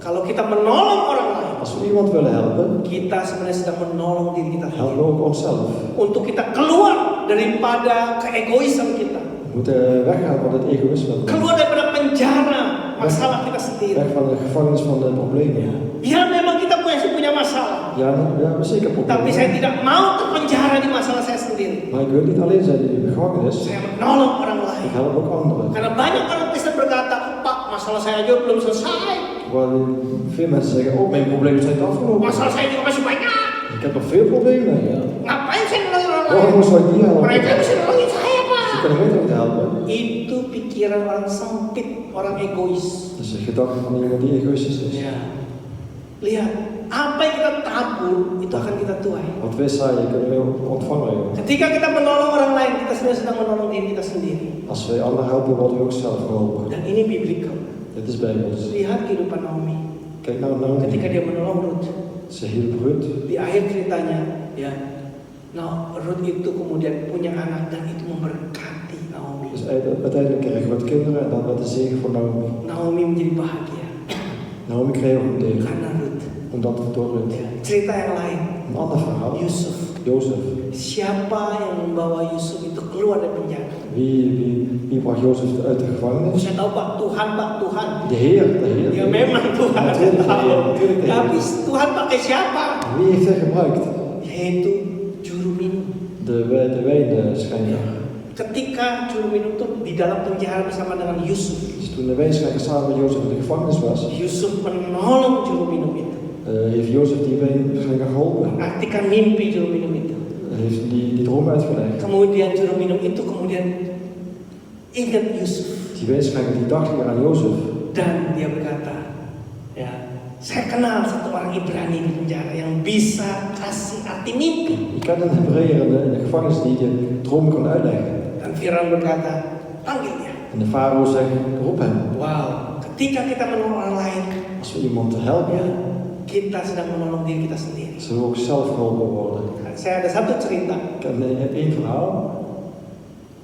S1: Kalau kita menolong orang lain,
S2: als we iemand willen helpen,
S1: kita sebenarnya sedang menolong diri kita
S2: helpen
S1: sendiri.
S2: we ook onszelf.
S1: Untuk kita keluar daripada keegoisan kita.
S2: We moeten weggaan van het egoïsme.
S1: Keluar daripada penjara masalah kita sendiri.
S2: Weg van de gevangenis van de problemen.
S1: Ya memang kita punya masalah.
S2: Ja, we hebben zeker
S1: Tapi
S2: problemen.
S1: saya tidak mau terpenjara di masalah saya sendiri.
S2: Maar ik wil niet alleen zijn in de gevangenis,
S1: Saya menolong orang
S2: ik
S1: lain.
S2: help ook anderen.
S1: Karena banyak orang Kristen berkata, Pak, masalah saya aja belum selesai.
S2: Waar veel mensen zeggen, oh mijn problemen zijn niet afgelopen.
S1: Masalah saya juga masih banyak.
S2: Ik heb nog veel problemen.
S1: Ngapain saya menolong orang orang
S2: Waarom
S1: lain?
S2: moest ik die helpen?
S1: Mereka bisa nolongin saya, Pak.
S2: Ze kunnen mij toch niet helpen?
S1: Itu pikiran orang sempit, orang egois.
S2: Dat is een gedachte van iemand die egoïstisch is.
S1: Ya. Lihat, apa yang kita tabur itu akan kita tuai.
S2: Wat wij zaaien, kunnen we ontvangen.
S1: Ketika kita menolong orang lain, kita sebenarnya sedang menolong diri kita sendiri.
S2: Als wij anderen helpen, worden we ook zelf geholpen.
S1: Dan ini biblical.
S2: Dit is bijbels.
S1: Lihat kehidupan Naomi.
S2: Kijk nou naar
S1: Ketika
S2: Naomi.
S1: dia menolong Ruth,
S2: Ze hielp Ruth.
S1: di akhir ceritanya, ya. Nah, Ruth itu kemudian punya anak dan itu memberkati Naomi.
S2: Dus uiteindelijk kreeg Ruth kinderen en dan werd de zegen voor Naomi.
S1: Naomi menjadi bahagia
S2: Naomi kreeg ook een deel.
S1: karena Ruth.
S2: Omdat door Ruth.
S1: Ya, cerita yang lain,
S2: Een ander verhaal.
S1: Yusuf.
S2: Jozef.
S1: Siapa yang membawa Yusuf itu keluar dari penjara?
S2: Wie bracht Jozef uit de gevangenis?
S1: Saya tahu Pak, Tuhan Pak, Tuhan.
S2: De Heer, de Heer.
S1: Ya memang Tuhan saya
S2: Natuurlijk de
S1: tahu.
S2: Heer, natuurlijk de
S1: Tapi
S2: Heer.
S1: Tuhan pakai siapa?
S2: Wie heeft hij gebruikt?
S1: Yaitu juru minum.
S2: De wijnschijner.
S1: Ketika juru minum itu di dalam penjara bersama dengan Yusuf,
S2: Dus toen de wijnschijner samen met Jozef in de gevangenis was,
S1: Yusuf menolong juru minum itu,
S2: heeft Jozef die wijnschijner geholpen.
S1: mengartikan mimpi juru minum itu.
S2: Heeft die droom uitgelegd.
S1: Kemudian juru minum itu kemudian ingat Yusuf
S2: Die wijnschijner die dacht weer aan Jozef.
S1: dan dia berkata, ya, saya kenal satu orang Ibrani di penjara yang bisa kasih arti mimpi.
S2: Ik ken een Hebreeër in de gevangenis die de droom kon uitleggen.
S1: Dan Firaun berkata, panggil dia.
S2: En de farao zegt, roep hem.
S1: Wow, ketika kita menolong orang lain,
S2: Als we iemand
S1: ya,
S2: helpen,
S1: kita sedang menolong diri kita sendiri.
S2: zullen we ook zelf geholpen worden.
S1: Saya ada satu cerita.
S2: Ik ken één verhaal.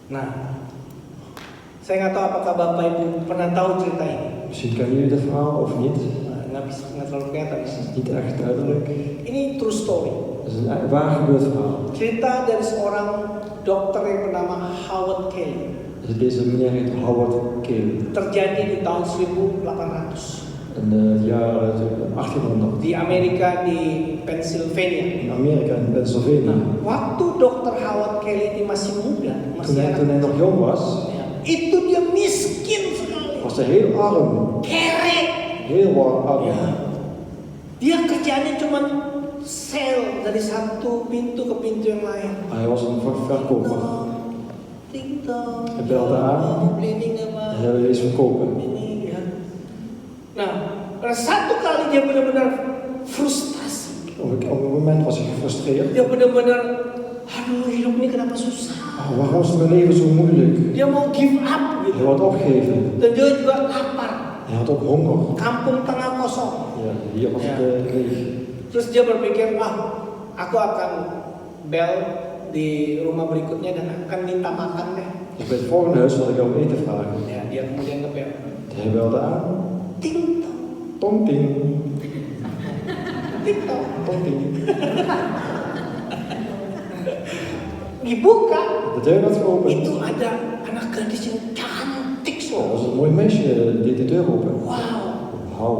S1: Nah, saya nggak tahu apakah Bapak Ibu pernah tahu cerita ini.
S2: Misschien kennen jullie dit verhaal of niet.
S1: Nggak terlalu kelihatan.
S2: Het is niet echt duidelijk.
S1: Ini true story.
S2: Het is een waar gebeurd verhaal.
S1: Cerita dari seorang dokter yang bernama Howard Kelly.
S2: Dus deze meneer heet Howard Kelly.
S1: Terjadi di tahun 1800
S2: In het jaar 1800.
S1: di Amerika di Pennsylvania.
S2: In Amerika, in Pennsylvania.
S1: Nah, waktu dokter Howard Kelly ini masih muda, masih
S2: Toen hij nog jong was,
S1: itu dia miskin sekali,
S2: was hij heel arm.
S1: kere.
S2: Heel arm.
S1: Ya. Dia kerjaannya cuma sel dari satu pintu ke pintu yang lain.
S2: Hij was een verkoper.
S1: Ding dong.
S2: Hij belde aan.
S1: Beli ini nggak, Pak?
S2: Hij wilde iets verkopen.
S1: Ini ya. Nah, pada satu kali dia benar-benar frustasi.
S2: Op een moment was hij gefrustreerd.
S1: Dia benar-benar, aduh hidup ini kenapa susah?
S2: Oh, waarom is mijn leven zo moeilijk?
S1: Dia mau give up
S2: Hij
S1: gitu.
S2: had opgegeven.
S1: Dan dia juga lapar.
S2: Hij had ook honger.
S1: Kampung tengah kosong.
S2: Ja, hier was
S1: Ja.
S2: het leeg.
S1: Terus dia berpikir, aku akan bel di rumah berikutnya dan akan minta makan deh.
S2: Dus bij het volgende huis wilde ik om eten vragen.
S1: Ya, dia kemudian ngebel.
S2: Hij belde aan.
S1: Ting tong,
S2: Tong ting.
S1: ting tong.
S2: Tong ting.
S1: Dibuka,
S2: De deur werd geopend.
S1: itu ada anak gadis yang cantik
S2: Er
S1: so.
S2: was een mooi meisje die de deur opende.
S1: Wow.
S2: Wauw.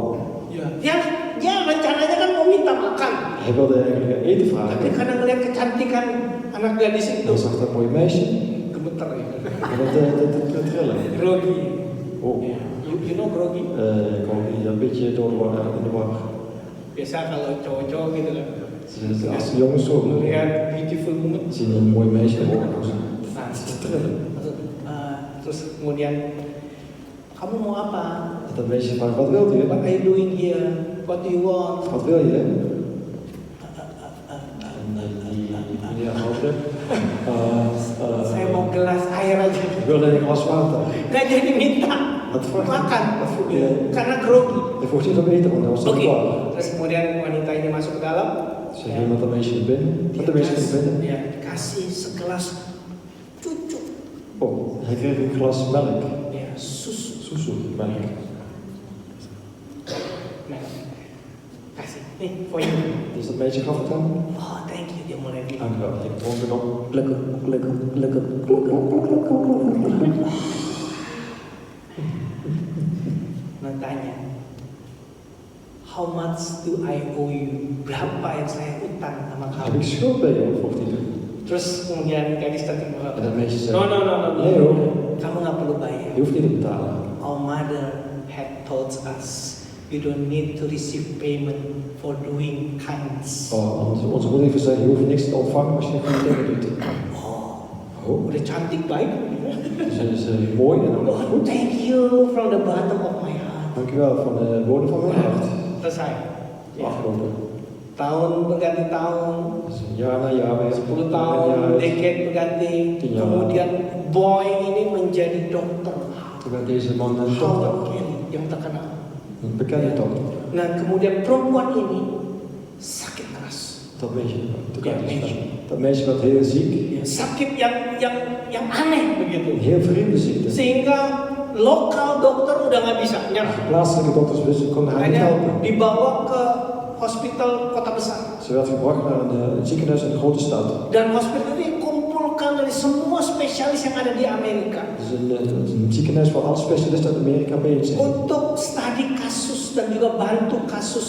S1: Ya, dia rencananya kan mau minta makan.
S2: Hij wilde eigenlijk eten
S1: Tapi
S2: vragen.
S1: karena ngeliat kecantikan anak gadis itu,
S2: Hij zag dat mooie meisje.
S1: gemeter ya.
S2: En dat trillen.
S1: Grogi.
S2: Oh.
S1: Ya, you know grogi?
S2: Ik kwam hier een beetje door in de war.
S1: Biasa kalau cowok-cowok gitu kan.
S2: Dus als de jongens zo
S1: Melihat beautiful woman.
S2: zien een mooi meisje en horen ze
S1: Nah,
S2: te trillen.
S1: terus kemudian kamu mau apa?
S2: En dat meisje vraagt, wat wilt u?
S1: What are you doing here? What do you want?
S2: Wat wil je? Ja, Houder.
S1: Saya mau gelas air aja.
S2: Ik wilde een glas water.
S1: Nggak jadi minta
S2: Wat vroeg
S1: makan
S2: Wat vroeg je?
S1: karena grogi.
S2: Hij vroeg niet om eten, want hij was
S1: Oke.
S2: te bar.
S1: Terus kemudian wanita ini masuk ke dalam.
S2: Dus hij ging met dat meisje naar binnen. Met de meisje naar binnen.
S1: Ya, dikasih segelas cucu.
S2: Oh, hij kreeg een glas melk.
S1: Ya, susu.
S2: Susu, melk.
S1: Nah, kasih. Nih, for you.
S2: Dus dat meisje gaf het hem.
S1: Oh, thank you. Dia mulai bilang.
S2: Dank u wel. Ik dronk het op.
S1: Leguk, leguk, leguk. Nah, tanya, how much do I owe you? Berapa yang saya utang sama
S2: Heb ik
S1: kamu?
S2: schuld bij jou? Vroeg hij toen.
S1: Terus kemudian gadis tadi
S2: En
S1: bilang,
S2: dat meisje zei,
S1: no.
S2: nee hoor,
S1: Kamu nggak perlu bayar.
S2: je hoeft niet te betalen.
S1: Our mother had taught us You don't need to receive payment for doing kindness.
S2: Oh, onze moeder heeft gezegd, je hoeft niks te ontvangen als je goede dingen doet. Oh,
S1: Udah cantik baik.
S2: ze is mooi en ook
S1: Oh,
S2: goed.
S1: thank you from the bottom of my heart.
S2: Dankjewel van de woorden van mijn hart.
S1: Selesai. Ya.
S2: Afgelopen.
S1: Tahun berganti tahun,
S2: Dus jaar na jaar weer.
S1: 10 tahun, decade berganti.
S2: 10 jaar.
S1: Kemudian boy ini menjadi dokter.
S2: Toen werd deze man een dokter.
S1: Howard Kelly yang terkenal.
S2: Een bekende dokter.
S1: Nah, kemudian perempuan ini sakit keras.
S2: Dat meisje.
S1: Ja, meisje.
S2: Dat meisje werd heel ziek.
S1: Ya, sakit yang aneh begitu.
S2: Een heel vreemde ziekte.
S1: Sehingga lokal dokter udah nggak bisa nyerah.
S2: Plaatselijke dokters konden haar niet
S1: Hanya
S2: helpen.
S1: dibawa ke hospital kota besar.
S2: Ze werd gebracht naar een ziekenhuis in een grote stad.
S1: Dan hospital ini kumpulkan dari semua spesialis yang ada di Amerika.
S2: Het is een ziekenhuis waar alle specialisten uit Amerika bezig zijn.
S1: Untuk studi kasus dan juga bantu kasus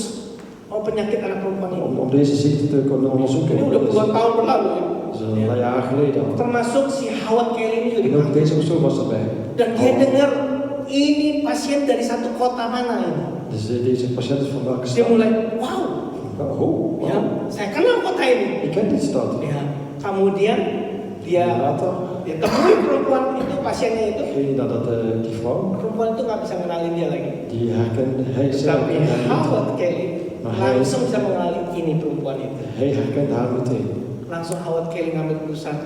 S1: penyakit anak perempuan ini.
S2: Om deze ziekte te kunnen onderzoeken.
S1: Ini udah puluhan tahun berlalu ya.
S2: Dat is een jaar geleden al.
S1: Termasuk si Howard Kelly ini juga
S2: En ook
S1: dipanggil.
S2: deze persoon was erbij.
S1: Dan dia dengar ini pasien dari satu kota mana ini.
S2: Dus deze patiënt is van welke
S1: Dia
S2: stad?
S1: mulai, wow,
S2: Oh,
S1: ya, saya kenal kota ini.
S2: ik ken die stad.
S1: Ya, kemudian dia
S2: Later
S1: temui perempuan itu, pasiennya itu.
S2: ging je nadat die vrouw,
S1: Perempuan itu nggak bisa mengenalin dia lagi.
S2: die herkende, hij zelf
S1: Tapi
S2: herkende haar
S1: Howard
S2: niet.
S1: Kelly
S2: Maar hij,
S1: langsung bisa mengenali ini perempuan itu.
S2: hij herkende haar meteen.
S1: Langsung Howard Kelly ngambil keputusan,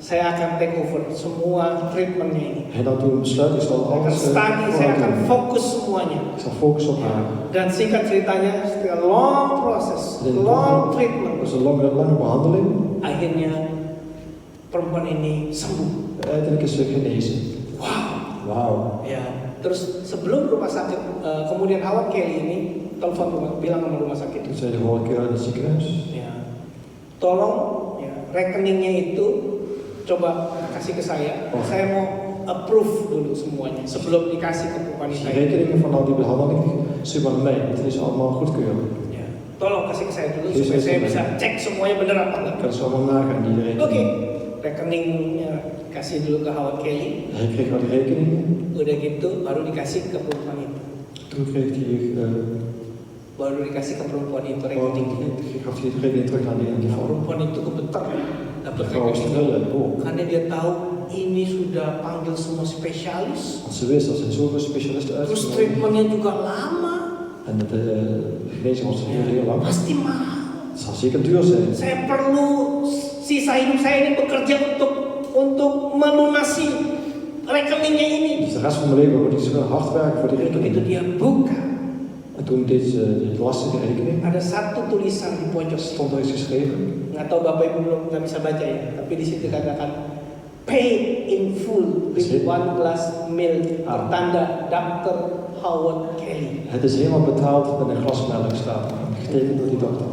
S1: saya akan take over semua treatmentnya ini.
S2: Hij nam toen een besluit, ik zal
S1: Saya akan
S2: alles
S1: study, saya akan
S2: doen.
S1: fokus semuanya.
S2: Ik zal focussen op haar.
S1: Dan singkat ceritanya, setelah long proses, long treatment,
S2: Dat is een lange behandeling.
S1: akhirnya perempuan ini sembuh.
S2: Uiteindelijk is ze genezen.
S1: Wow.
S2: Wauw.
S1: Ya, terus sebelum rumah sakit, kemudian Howard Kelly ini telepon bilang sama rumah sakit.
S2: Toen zei de vorige keer uit het ziekenhuis.
S1: Ya, tolong ya, rekeningnya itu coba kasih ke saya.
S2: Oh.
S1: Saya mau approve dulu semuanya sebelum dikasih ke
S2: Dus
S1: wanita.
S2: de rekeningen van al die behandeling, stuur maar naar mij. Het is allemaal goedkeuren.
S1: Ya, tolong kasih ke saya dulu
S2: Yes,
S1: supaya
S2: yes,
S1: saya
S2: yes.
S1: bisa cek semuanya benar apa enggak.
S2: Ik kan ze allemaal nagaan, die
S1: Oke,
S2: rekening.
S1: rekeningnya kasih dulu ke Howard Kelly.
S2: Hij kreeg al die rekeningen.
S1: Udah gitu baru dikasih ke perempuan itu.
S2: Toen kreeg hij,
S1: Baru dikasih ke perempuan itu
S2: oh,
S1: rekeningnya.
S2: gaf hij de rekening terug aan die vrouw.
S1: Perempuan itu gemeter dapat
S2: De vrouw was
S1: rekening.
S2: trillen. Oh.
S1: Karena dia tahu ini sudah panggil semua spesialis.
S2: Want ze wist dat ze zoveel specialisten
S1: Terus
S2: uitgenodigd.
S1: treatmentnya juga lama.
S2: En de genezing was heel lang.
S1: Pasti mahal.
S2: Het zal zeker duur zijn.
S1: Saya perlu sisa hidup saya ini bekerja untuk melunasi rekeningnya ini.
S2: Dus de rest van mijn leven moet ik zo hard werken voor die
S1: Begitu
S2: rekening.
S1: dia buka,
S2: En toen deed ze die lastige rekening.
S1: ada satu tulisan di pojok.
S2: Stond er iets geschreven.
S1: Nggak tahu bapak ibu belum nggak bisa baca ya, tapi di situ katakan pay in full with
S2: Zit.
S1: 1 glass milk, bertanda Dr. Howard Kelly.
S2: Het is helemaal betaald met een glas melk staat. Getekend door die dokter.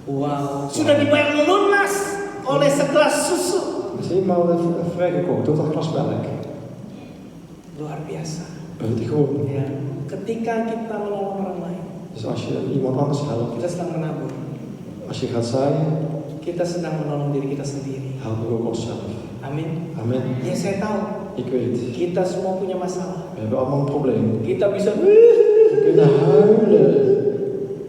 S1: Wow, sudah dibayar lunas oleh segelas susu.
S2: Het is helemaal vrijgekomen door dat glas melk.
S1: Luar biasa.
S2: Buitengewoon.
S1: Ya, ketika kita menolong orang lain,
S2: Dus als je iemand anders helpt,
S1: kita sedang menabur.
S2: als je gaat zaaien,
S1: Kita sedang menolong diri kita sendiri.
S2: helpen we ook onszelf.
S1: Amin.
S2: Amen.
S1: Ya saya tahu,
S2: Ik weet,
S1: kita semua punya masalah.
S2: we hebben allemaal een probleem.
S1: Kita bisa,
S2: We kunnen huilen,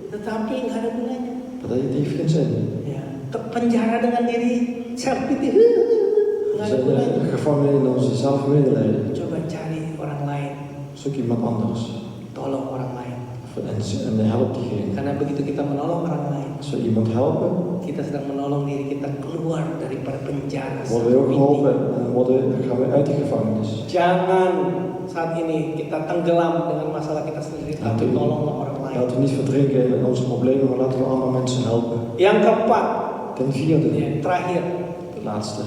S1: tetapi nggak ada gunanya.
S2: maar dat heeft geen zin.
S1: Ya, terpenjara dengan diri selfie, nggak
S2: We
S1: ada
S2: zijn
S1: gunanya.
S2: gevangen in onze zelfmedelijden.
S1: Coba cari orang lain,
S2: Zoek iemand anders
S1: tolong orang lain.
S2: en help diegene.
S1: Karena begitu kita menolong orang lain,
S2: Als we iemand helpen,
S1: kita sedang menolong diri kita keluar daripada penjara.
S2: worden we ook geholpen en gaan we uit de gevangenis.
S1: Jangan saat ini kita tenggelam dengan masalah kita sendiri, tapi
S2: Laten
S1: tolonglah orang lain.
S2: we niet verdrinken in onze problemen, maar laten we andere mensen helpen.
S1: Yang keempat,
S2: Ten vierde,
S1: ya, terakhir,
S2: de laatste.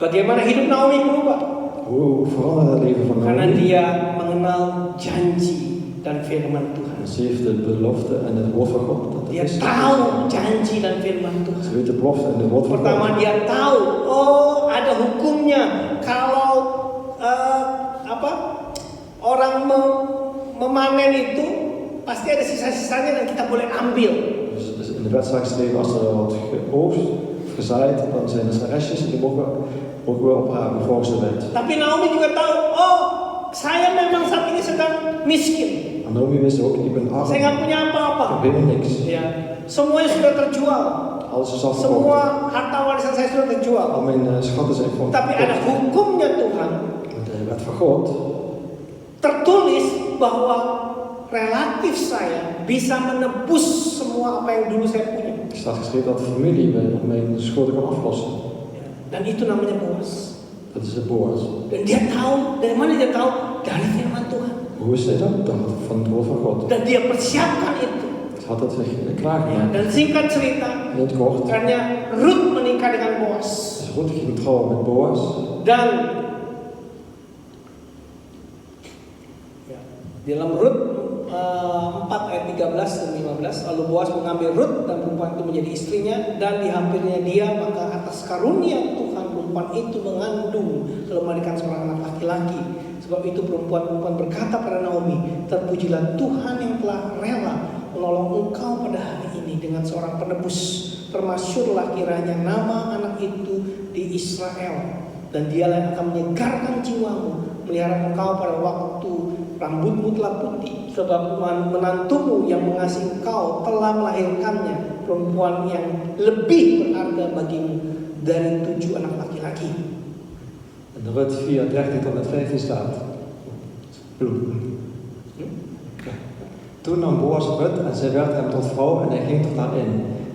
S1: bagaimana hidup Naomi berubah?
S2: Hoe verandert het leven van
S1: Karena
S2: Naomi?
S1: dia mengenal janji dan firman Tuhan.
S2: Ze heeft de belofte en het woord van God. Dat
S1: Dia
S2: is
S1: tahu janji dan firman Tuhan.
S2: Ze weet de belofte en het woord van
S1: Pertama
S2: God.
S1: dia tahu, oh ada hukumnya kalau orang memanen itu pasti ada sisa-sisanya dan kita boleh ambil.
S2: Dus in de wet staat geschreven, als er wordt geoogst of gezaaid, dan zijn er restjes en die mogen we oprapen volgens de wet.
S1: Tapi Naomi juga tahu, oh saya memang saat ini sedang miskin.
S2: Naomi wist ook, ik ben arm.
S1: Saya nggak punya
S2: Ik
S1: apa-apa.
S2: heb helemaal niks.
S1: Ya, semuanya sudah terjual.
S2: Alles is afgekocht.
S1: Semua harta warisan saya sudah terjual.
S2: Al mijn schatten zijn gewoon
S1: Tapi ada
S2: verkocht.
S1: hukumnya Tuhan.
S2: Met de wet van God
S1: Tertulis bahwa relatif saya bisa menebus semua apa yang dulu saya punya.
S2: staat geschreven dat de familie mijn schulden kan aflossen.
S1: Dan itu namanya Boas.
S2: Dat is de Boas.
S1: Dan dia tahu, dari mana dia tahu? Dari firman Tuhan.
S2: Hoe wist hij dat? Dat van het woord van God.
S1: Dan dia persiapkan itu.
S2: Hij had het zich klaargemaakt.
S1: Dan singkat cerita,
S2: In het kort,
S1: karena Ruth menikah dengan Boas.
S2: dus Ruth ging trouwen met Boas.
S1: Dan ya, di dalam Rut 4 ayat 13 dan 15, lalu Boas mengambil Rut dan perempuan itu menjadi istrinya, dan dihampirinya dia, maka atas karunia Tuhan perempuan itu mengandung lalu melahirkan seorang anak laki-laki. Sebab itu perempuan berkata pada Naomi, terpujilah Tuhan yang telah rela menolong engkau pada hari ini dengan seorang penebus. Termasyurlah kiranya nama anak itu di Israel, dan dialah yang akan menyegarkan jiwamu, melihara engkau pada waktu rambutmu telah putih, sebab menantumu yang mengasihi engkau telah melahirkannya, perempuan yang lebih berharga bagimu dari 7 anak laki-laki.
S2: En Rut 4, 13 tot met 15 staat. Toen nam Boas Rut en zij werd hem tot vrouw en hij ging tot haar in.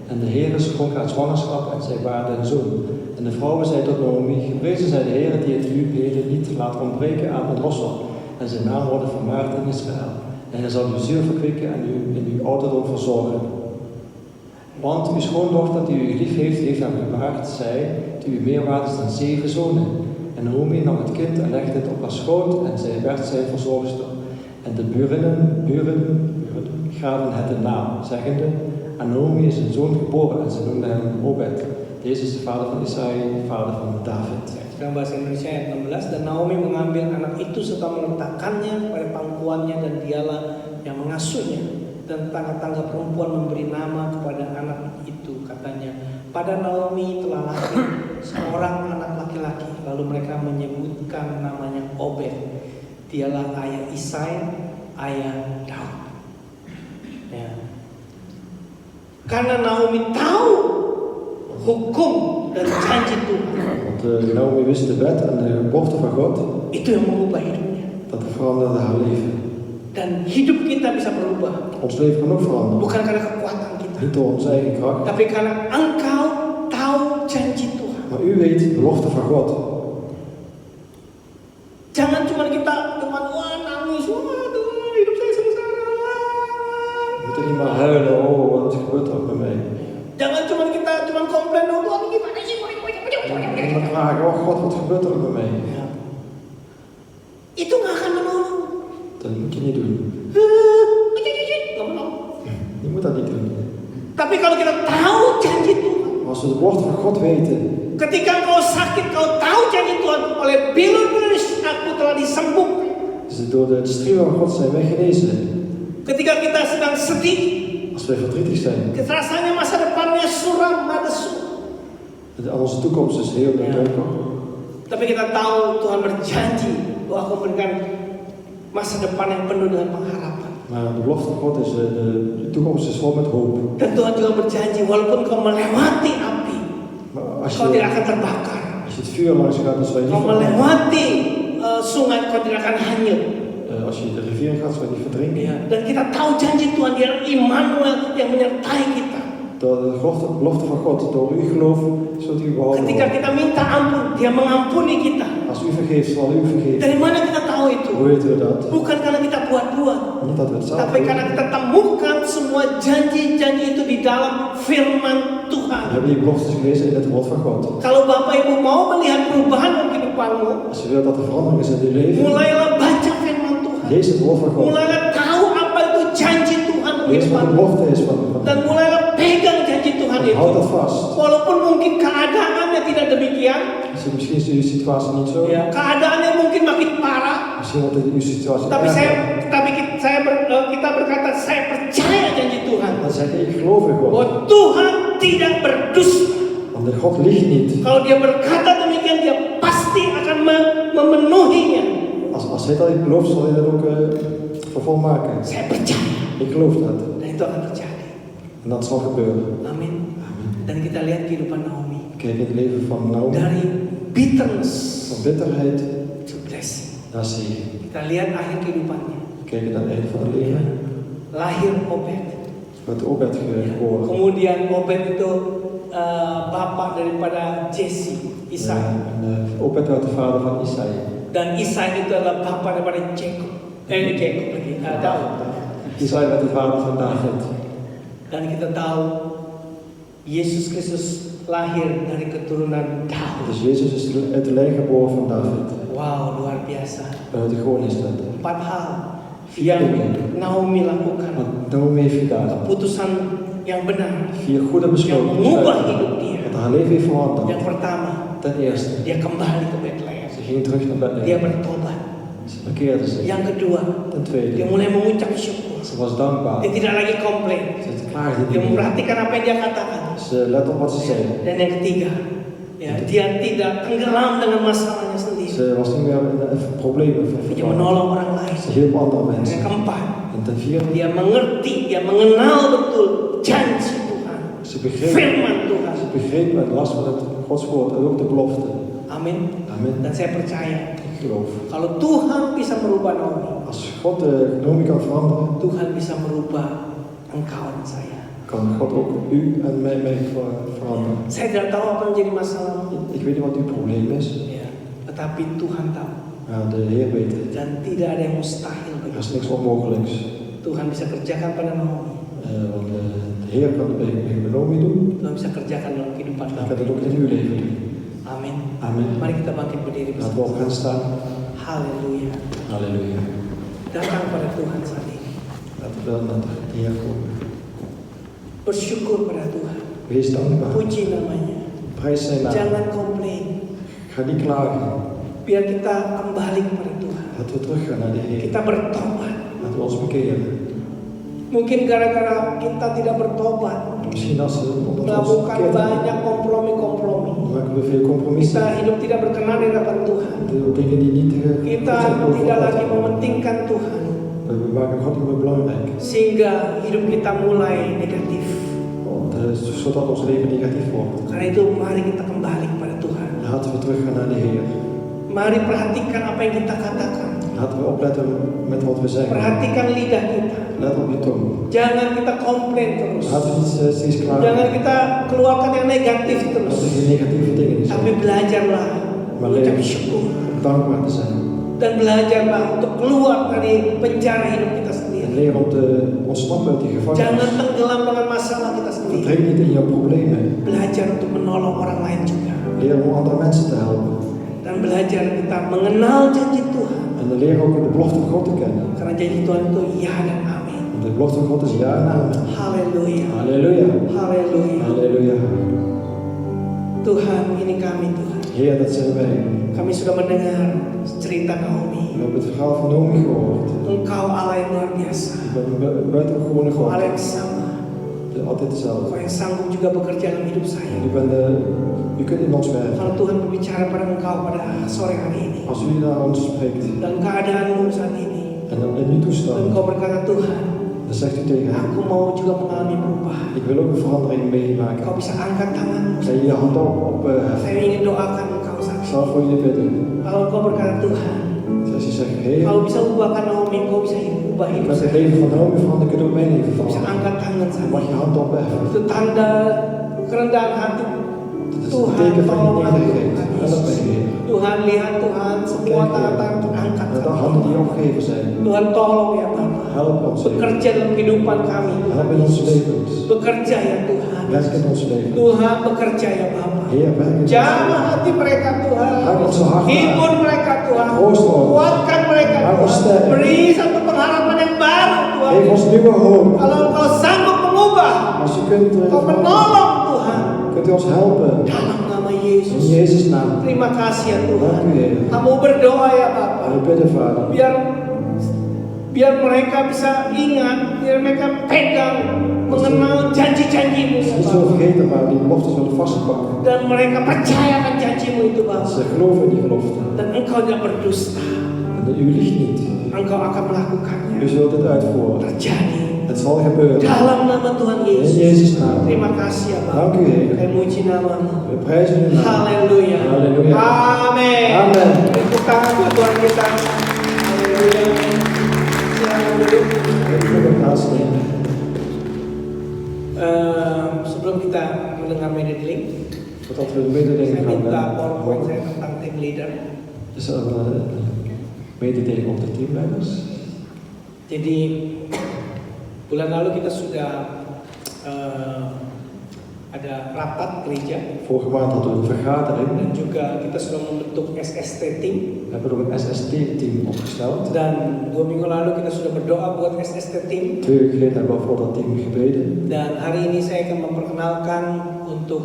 S2: En de Heere schonk haar zwangerschap en zij baarde een zoon. En de vrouwen zei tot Naomi, geprezen zij de Heere die het u heden niet laat ontbreken aan het lossel. En zijn naam worden vermaard in Israël. En hij zal uw ziel verkwikken en u in uw ouderdom verzorgen. Want uw schoondochter die u lief heeft hem gebaard, zij, die u meer waard is dan 7 zonen. En Naomi nam het kind en legde het op haar schoot en zij werd zijn verzorgster. En de buren gaven het een naam, zeggende, aan Naomi is een zoon geboren en ze noemden hem Obed. Deze is de vader van Isaï, vader van David.
S1: Sekarang bahasa Indonesia ayat 16, dan Naomi mengambil anak itu serta meletakkannya pada pangkuannya, dan dialah yang mengasuhnya. Dan tetangga-tetangga perempuan memberi nama kepada anak itu, katanya, pada Naomi telah lahir seorang anak laki-laki. Lalu mereka menyebutkan namanya Obed. Dialah ayah Isai, ayah Daud. Ya. Karena Naomi tahu hukum dan janji Tuhan,
S2: Want Naomi wist de wet en de belofte van God,
S1: itu yang mengubah hidupnya.
S2: dat veranderde haar leven.
S1: Dan hidup kita bisa berubah,
S2: Ons leven kan ook veranderen.
S1: bukan karena kekuatan kita,
S2: Niet door onze eigen kracht,
S1: tapi karena engkau tahu janji Tuhan.
S2: maar u weet de belofte van God.
S1: Jangan cuma kita teman, wah nangis, wah Tuhan hidup saya sengsara.
S2: We moeten niet maar huilen, oh wat gebeurt er met mij.
S1: Jangan cuma kita komplain, oh Tuhan gimana sih?
S2: En dan vragen, oh God, wat gebeurt er met mij?
S1: Ya. Itu nggak akan menolong.
S2: Dat moet je niet doen.
S1: Nggak menolong.
S2: Je moet dat niet doen.
S1: Tapi kalau kita tahu janji Tuhan,
S2: Maar als we de belofte van God weten,
S1: ketika kau sakit, kau tahu janji Tuhan, oleh bilur-bilur aku telah disembuhkan.
S2: is het door de striemen van God zijn wij genezen.
S1: Ketika kita sedang sedih,
S2: Als wij verdrietig zijn,
S1: rasanya masa depannya suram, madesu.
S2: aan onze toekomst is heel donker.
S1: Tapi kita tahu Tuhan berjanji bahwa aku memberikan masa depan yang penuh dengan pengharapan.
S2: Maar de belofte van God is, de toekomst is vol met hoop.
S1: Dan Tuhan juga berjanji, walaupun kau melewati api,
S2: Maar als
S1: kau tidak
S2: je
S1: akan terbakar.
S2: het vuur langs gaat, dan zal je
S1: Kau
S2: niet verbranden.
S1: melewati sungai, kau tidak akan hanyut.
S2: Als je de rivier gaat, zal je niet verdrinken.
S1: Ya, dan kita tahu janji Tuhan, dia Immanuel yang menyertai kita.
S2: Door de belofte van God, door uw geloof, zult u behouden
S1: Ketika
S2: worden.
S1: kita minta ampun, dia mengampuni kita.
S2: Als u vergeeft, zal u vergeven.
S1: Dari mana kita tahu itu?
S2: Hoe weten we dat?
S1: Bukan karena kita buat-buat,
S2: Niet dat we het zelf
S1: tapi karena
S2: doen.
S1: kita temukan semua janji-janji itu di dalam firman
S2: We
S1: Tuhan.
S2: hebben die beloftes gelezen in het woord van God.
S1: Kalau Bapak Ibu mau melihat perubahan dalam kehidupanmu,
S2: Als je wilt dat er verandering is in je leven,
S1: mulailah baca firman Tuhan.
S2: lees het woord van God.
S1: Mulailah tahu apa itu janji Tuhan dalam
S2: Lees wat de
S1: kehidupanmu.
S2: belofte is van
S1: Dan mulailah pegang janji Tuhan
S2: en houd
S1: itu.
S2: dat vast.
S1: Walaupun mungkin keadaannya tidak demikian,
S2: Misschien is uw situatie niet zo.
S1: ya, keadaannya mungkin makin parah,
S2: Misschien wordt uw situatie
S1: tapi
S2: erger.
S1: kita berkata, saya percaya janji Tuhan.
S2: Dan zeg je, ik geloof in God.
S1: Bahwa Tuhan tidak berdusta.
S2: Want de God liegt niet.
S1: Kalau dia berkata demikian, dia pasti akan memenuhinya.
S2: Als hij dat belooft, zal hij dat ook vervolmaken.
S1: Saya percaya.
S2: Ik geloof dat.
S1: Dan itu akan terjadi.
S2: En dat zal gebeuren.
S1: Amin. Dan kita lihat kehidupan Naomi.
S2: Kijk in het leven van Naomi.
S1: Dari bitterness
S2: Van bitterheid
S1: to blessing.
S2: naar zegen.
S1: Kita lihat akhir kehidupannya.
S2: Kijk naar het einde van het leven.
S1: Lahir Obed.
S2: Werd Obed geboren.
S1: Kemudian Obed itu bapak daripada Jesse, Isai.
S2: Obed werd de vader van Isai.
S1: Dan Isai itu adalah bapak daripada Jacob. Jacob lagi. Daud.
S2: Isai werd de vader van David.
S1: Dan kita tahu Yesus Kristus lahir dari keturunan Daud.
S2: Dus Jezus is uit de lijn geboren van David.
S1: Wow, luar biasa.
S2: Buitengewoon is dat.
S1: 4 hal yang Naomi lakukan.
S2: Wat Naomi heeft gedaan.
S1: Keputusan yang benar
S2: 4 goede
S1: yang
S2: besluiten.
S1: mengubah hidup dia.
S2: Wat haar leven heeft veranderd.
S1: Yang pertama,
S2: Ten eerste,
S1: dia kembali ke Bethlehem.
S2: ze ging terug naar
S1: Dia
S2: Bethlehem.
S1: bertobat.
S2: Ze bekeerde zich.
S1: Yang kedua,
S2: Ten
S1: dia
S2: tweede,
S1: mulai mengucap syukur.
S2: ze was dankbaar.
S1: Dia tidak lagi komplain.
S2: Ze klaagde
S1: Dia
S2: niet meer.
S1: memperhatikan apa yang dia katakan.
S2: Ze let op wat ze zei.
S1: Dan yang ketiga, ya, dia tidak tenggelam dengan masalahnya sendiri.
S2: Ze was niet meer in problemen
S1: Dia
S2: vervallen.
S1: menolong orang lain.
S2: Ze hielp andere
S1: Yang
S2: mensen.
S1: keempat,
S2: En ten vierde,
S1: dia mengerti, dia mengenal betul janji Tuhan,
S2: ze begreep,
S1: firman Tuhan.
S2: ze begreep met last van het Gods woord en ook de belofte.
S1: Amin.
S2: Amen.
S1: Dan saya percaya,
S2: Ik geloof.
S1: kalau Tuhan bisa merubah Naomi,
S2: Als God de Naomi kan veranderen,
S1: Tuhan bisa merubah engkau dan saya.
S2: kan God ook u en mij veranderen.
S1: Saya tidak tahu apa yang menjadi masalah,
S2: Ik weet niet wat uw probleem is,
S1: ya, tetapi Tuhan tahu.
S2: maar de Heer weet het.
S1: Dan tidak ada yang mustahil bagi
S2: Er is niks onmogelijks.
S1: Tuhan bisa kerjakan pada Naomi.
S2: Want de Heer kan het bij Naomi doen.
S1: Tuhan bisa kerjakan dalam kehidupan
S2: Hij kan
S1: Naomi.
S2: het ook in uw leven doen.
S1: Amin.
S2: Amen.
S1: Mari kita bangkit berdiri
S2: Laten we op
S1: bersama.
S2: gaan staan.
S1: Haleluya.
S2: Halleluja.
S1: Datang pada Tuhan saat ini.
S2: Laten we naar de Heer komen.
S1: Bersyukur pada Tuhan.
S2: Wees dankbaar.
S1: Puji namanya.
S2: Prijs zijn naam.
S1: Jangan komplain.
S2: Ga niet klagen.
S1: Biar kita kembali kepada Tuhan.
S2: Laten we teruggaan naar de Heer.
S1: Kita bertobat.
S2: Laten we ons bekeren.
S1: Mungkin gara-gara kita tidak bertobat,
S2: Misschien als we omdat we ons
S1: melakukan
S2: bekeerd hebben,
S1: banyak kompromi-kompromi.
S2: dan maken we veel compromissen.
S1: Kita hidup tidak berkenan di hadapan Tuhan.
S2: De dingen die niet goed
S1: Kita
S2: zijn voor
S1: tidak lagi
S2: God.
S1: mementingkan Tuhan.
S2: We maken God niet meer belangrijk.
S1: Sehingga hidup kita mulai negatif.
S2: Zodat ons leven negatief wordt.
S1: Karena itu mari kita kembali kepada Tuhan.
S2: Laten we teruggaan naar de Heer.
S1: Mari perhatikan apa yang kita katakan.
S2: Laten we opletten met wat we zeggen.
S1: Perhatikan lidah kita.
S2: Let op je tong.
S1: Jangan kita komplain terus.
S2: Laten we niet steeds klagen.
S1: Jangan kita keluarkan yang negatif terus.
S2: Dat er geen negatieve dingen
S1: Tapi
S2: zijn.
S1: belajarlah mengucap syukur.
S2: Om dankbaar te zijn.
S1: Dan belajarlah untuk keluar dari penjara hidup kita
S2: En
S1: sendiri.
S2: leren om te ontsnappen uit die
S1: Jangan
S2: gevangenis.
S1: tenggelam dengan masalah kita sendiri.
S2: Verdring niet in jouw problemen.
S1: Belajar untuk menolong orang lain juga.
S2: Leer om andere mensen te helpen.
S1: Dan belajar kita mengenal janji Tuhan.
S2: En dan leren ook de belofte van God te kennen.
S1: Karena janji Tuhan itu ya dan amin.
S2: Want de belofte van God is ja en amen.
S1: Haleluya.
S2: Halleluja.
S1: Haleluya.
S2: Halleluja.
S1: Tuhan, ini kami Tuhan.
S2: Heer, dat zijn wij.
S1: Kami sudah mendengar cerita
S2: We
S1: Naomi.
S2: hebben het verhaal van Naomi gehoord.
S1: Engkau Allah yang luar biasa.
S2: Ik ben een buitengewone
S1: Engkau
S2: God.
S1: Allah yang sama.
S2: Altijd hetzelfde.
S1: Engkau yang sanggup juga bekerja dalam hidup saya.
S2: U kunt in ons werken.
S1: Kalau Tuhan berbicara pada engkau pada sore hari ini.
S2: Als u naar ons spreekt
S1: Dan keadaanmu saat ini.
S2: en dan in uw
S1: Dan
S2: toestand,
S1: engkau berkata, Tuhan,
S2: dan zegt u tegen hem,
S1: aku mau juga mengalami perubahan.
S2: ik wil ook een verandering
S1: Engkau
S2: meemaken.
S1: bisa angkat tanganmu.
S2: Zet je hand op
S1: Saya ingin doakan engkau saat
S2: ik
S1: ini.
S2: zal voor je bidden.
S1: Kalau engkau berkata, Tuhan,
S2: Als je zegt, Heer,
S1: kalau bisa ubahkan Naomi, engkau bisa ubah
S2: ik
S1: hidup
S2: ben het
S1: saya.
S2: leven van Naomi veranderen, kunt ook mijn leven
S1: Engkau bisa
S2: veranderen.
S1: angkat tangan
S2: Dan
S1: saat
S2: mag je
S1: ini.
S2: hand opheffen.
S1: Itu tanda kerendahan hati.
S2: Dat is een
S1: Tuhan,
S2: teken van je
S1: tolong aku,
S2: nederigheid.
S1: Tuhan
S2: Help mij,
S1: Yesus.
S2: Heer.
S1: Tuhan, lihat Tuhan, semua tangan-tangan terangkat.
S2: Met de handen die opgegeven zijn.
S1: Tuhan, tolong ya Bapa.
S2: Help ons, Heer.
S1: Bekerja dalam kehidupan kami.
S2: Help in onze levens.
S1: Bekerja ya Tuhan.
S2: Werk in ons leven.
S1: Tuhan, bekerja ya Bapa.
S2: Heer, werk in ons
S1: Jamah
S2: leven.
S1: hati mereka Tuhan.
S2: Hang onze harten
S1: Hibur
S2: aan.
S1: mereka Tuhan.
S2: Troost ons.
S1: Kuatkan mereka
S2: Hang ons
S1: Tuhan.
S2: sterk.
S1: Beri satu pengharapan yang baru Tuhan.
S2: Geef ons nieuwe hoop.
S1: Kalau Engkau sanggup mengubah,
S2: Als u kunt,
S1: Engkau menolong Tuhan.
S2: kunt u ons helpen.
S1: Dalam nama
S2: In
S1: Yesus.
S2: Jezus' naam.
S1: Terima kasih ya
S2: Dank
S1: Tuhan.
S2: u, Heer.
S1: Kamu berdoa ya Bapa.
S2: En we bidden, Vader.
S1: Biar mereka bisa ingat, biar mereka pegang, mengenal janji-janjimu ya
S2: Niet
S1: Bapa.
S2: zo vergeten, maar die beloften zullen vastpakken.
S1: Dan mereka percayakan janjimu itu Bapa.
S2: Ze geloven in die belofte.
S1: Dan Engkau tidak berdusta.
S2: En En u ligt niet.
S1: Engkau akan melakukannya.
S2: U zult het uitvoeren.
S1: Terjadi.
S2: Het zal gebeuren.
S1: Dalam nama Tuhan
S2: In
S1: Yesus.
S2: Jezus' naam.
S1: Terima kasih ya Bapak.
S2: Dank u Heer.
S1: Kami muji namamu.
S2: We prijzen uw naam.
S1: Haleluya.
S2: Haleluya.
S1: Amin.
S2: Amin.
S1: Tepuk tangan buat Tuhan kita. Haleluya. Silakan duduk.
S2: Even op plaats nemen.
S1: Sebelum kita mendengar mededeling,
S2: Voordat we de mededeling
S1: saya
S2: gaan
S1: minta PowerPoint
S2: horen.
S1: saya tentang tim leader.
S2: Is er een mededeling op de teamleiders.
S1: Jadi bulan lalu kita sudah ada rapat gereja
S2: Vorige maand hadden we een vergadering.
S1: dan juga kita sudah membentuk SST team.
S2: We hebben ook een SST-team opgesteld.
S1: Dan 2 minggu lalu kita sudah berdoa buat SST team.
S2: 2 weken geleden hebben we voor dat team gebeden.
S1: Dan hari ini saya akan memperkenalkan untuk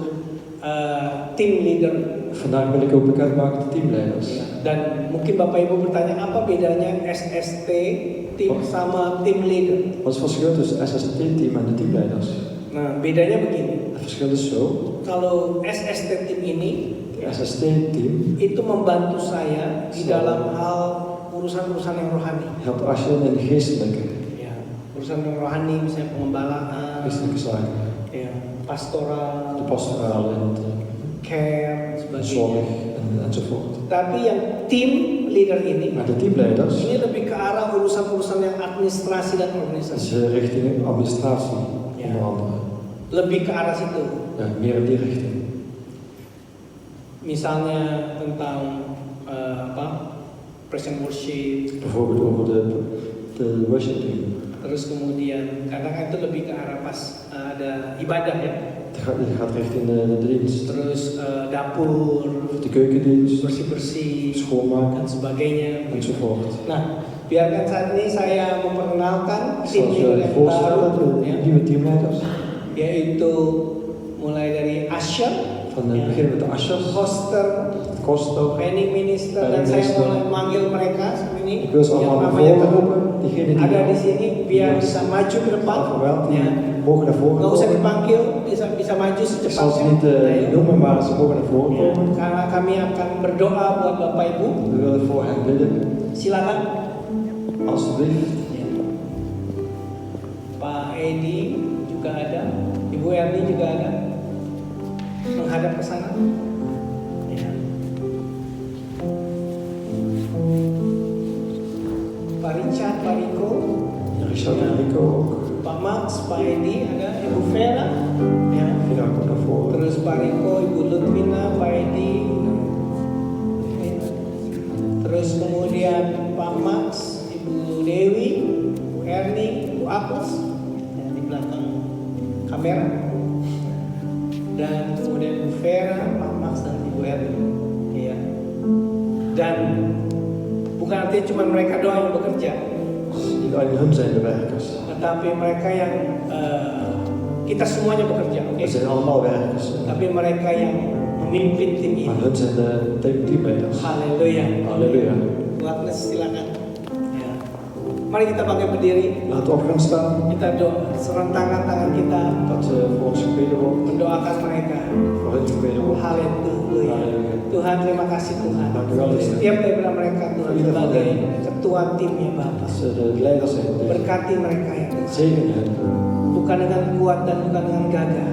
S1: team leader.
S2: Vandaag wil ik ook bekendmaken de teamleiders.
S1: Dan mungkin Bapak Ibu bertanya apa bedanya SST team sama team leader.
S2: Wat is het verschil tussen het SST-team en de teamleiders?
S1: Nah, bedanya begini.
S2: Het verschil is zo.
S1: Kalau SST team ini
S2: Het SST-team
S1: itu membantu saya di
S2: Zo.
S1: dalam hal urusan-urusan yang rohani.
S2: helpt Asje in de geestelijke,
S1: Ya, urusan yang rohani misalnya pengembalaan,
S2: geestelijke zaken.
S1: ya, pastoral,
S2: De pastorale en de
S1: care,
S2: zorg
S1: sebagainya.
S2: enzovoort.
S1: Tapi yang tim leader ini
S2: Maar de teamleiders
S1: ini lebih ke arah urusan-urusan yang administrasi dan organisasi.
S2: is richting administratie,
S1: Ja.
S2: onder andere.
S1: Lebih ke arah situ.
S2: Ja, meer in die richting.
S1: Misalnya tentang praise and worship,
S2: Bijvoorbeeld over de worship team.
S1: terus kemudian kadang itu lebih ke arah pas ada ibadah ya.
S2: Het gaat richting de dienst.
S1: Terus dapur,
S2: De keukendienst,
S1: bersih-bersih
S2: schoonmaken
S1: dan sebagainya.
S2: enzovoort.
S1: Nah, biarkan saat ini saya memperkenalkan
S2: Ik
S1: tim
S2: zal
S1: leader
S2: je
S1: yang
S2: voorstellen,
S1: baru,
S2: de
S1: ya,
S2: nieuwe teamleiders.
S1: yaitu mulai dari Asher,
S2: Van beginnen met de Ashers,
S1: hoster,
S2: Koster.
S1: training minister, dan
S2: Training
S1: saya
S2: minister.
S1: mulai manggil mereka seperti ini.
S2: Ik wil ze allemaal naar voren roepen. Diegenen die
S1: ada di sini biar bisa maju ke depan.
S2: verweld, die
S1: Ya.
S2: mogen naar voren
S1: Nggak usah
S2: komen.
S1: dipanggil, bisa maju
S2: Ik zal ze
S1: secepatnya.
S2: niet
S1: Ayo.
S2: noemen, maar ze mogen naar voren
S1: Ya,
S2: komen.
S1: karena kami akan berdoa buat Bapak Ibu.
S2: We willen voor hen bidden.
S1: Silakan.
S2: Alsjeblieft.
S1: Ya. Pak Edi juga ada, Ibu Erni juga ada. Menghadap ke sana. Ya. Pak Richard, Pak Riko,
S2: Richard en Rico ook.
S1: Pak Max, Pak Edi ada, Ibu Vera, ya.
S2: Vira komt naar voren.
S1: Terus Pak Riko, Ibu Lutfina, Pak Edi, terus kemudian Pak Max, Ibu Dewi, Bu Erni, Bu Apus, ya, di belakang kamera, dan kemudian Bu Vera, Pak Max dan Ibu Erni, ya. Dan bukan artinya cuma mereka doang yang bekerja,
S2: Niet alleen hun zijn de werkers.
S1: tetapi mereka yang kita semuanya bekerja, oke?
S2: We zijn allemaal werkers.
S1: Tapi mereka yang memimpin tim
S2: Maar
S1: ini.
S2: hun zijn de teamleiders.
S1: Haleluya.
S2: Halleluja.
S1: Tuhan silakan. Ya. Mari kita bangkit berdiri.
S2: Laten we op gaan staan.
S1: Kita doa serentangkan tangan kita
S2: Dat voor ons gebeden wordt.
S1: mendoakan mereka.
S2: Voor hun gebeden wordt.
S1: Haleluya.
S2: Halleluja.
S1: Tuhan terima kasih Tuhan.
S2: Dank u wel,
S1: Untuk
S2: Heer.
S1: setiap daripada mereka Tuhan
S2: Ieder van
S1: sebagai
S2: hen.
S1: ketua timnya Bapak.
S2: Dat ze de leiders zijn.
S1: Berkati mereka ya Tuhan.
S2: Zegen hen.
S1: Bukan dengan kuat dan bukan dengan gagah.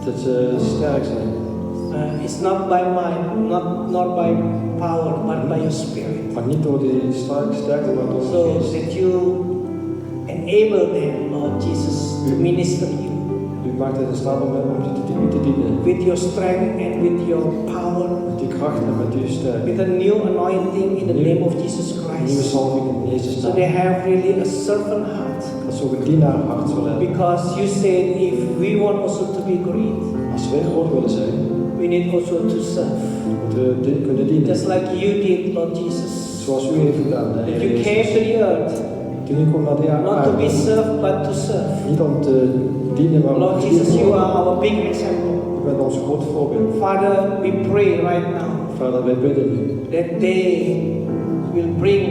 S2: Dat ze sterk zijn.
S1: It's not by might, not by power, but by your spirit.
S2: Maar niet door die sterkte, maar door de
S1: So
S2: geest.
S1: that you enable them, Lord Jesus, to minister you
S2: U maakt het in staat om te dienen.
S1: with your strength and with your power,
S2: Met die kracht en met uw sterk.
S1: with a new anointing in the name of Jesus
S2: Nieuwe
S1: Christ.
S2: salving in Jezus'
S1: So
S2: naam.
S1: they have really a servant heart.
S2: Dat ze ook een dienaarhart zullen hebben.
S1: Because you said if we want also to be great,
S2: Als wij groot willen zijn,
S1: we need also to serve.
S2: moeten we kunnen dienen.
S1: Just like you did, Lord Jesus.
S2: Zoals u heeft gedaan.
S1: That
S2: Heer
S1: you came
S2: Jezus.
S1: to the earth,
S2: Toen u kwam naar de
S1: not to be
S2: aarde.
S1: served, but to serve.
S2: Niet om te dienen, maar om
S1: Lord
S2: te
S1: Jesus, you
S2: dienen.
S1: are our big example.
S2: U bent ons groot voorbeeld.
S1: Father, we pray right now
S2: Vader, wij bidden u.
S1: that they will bring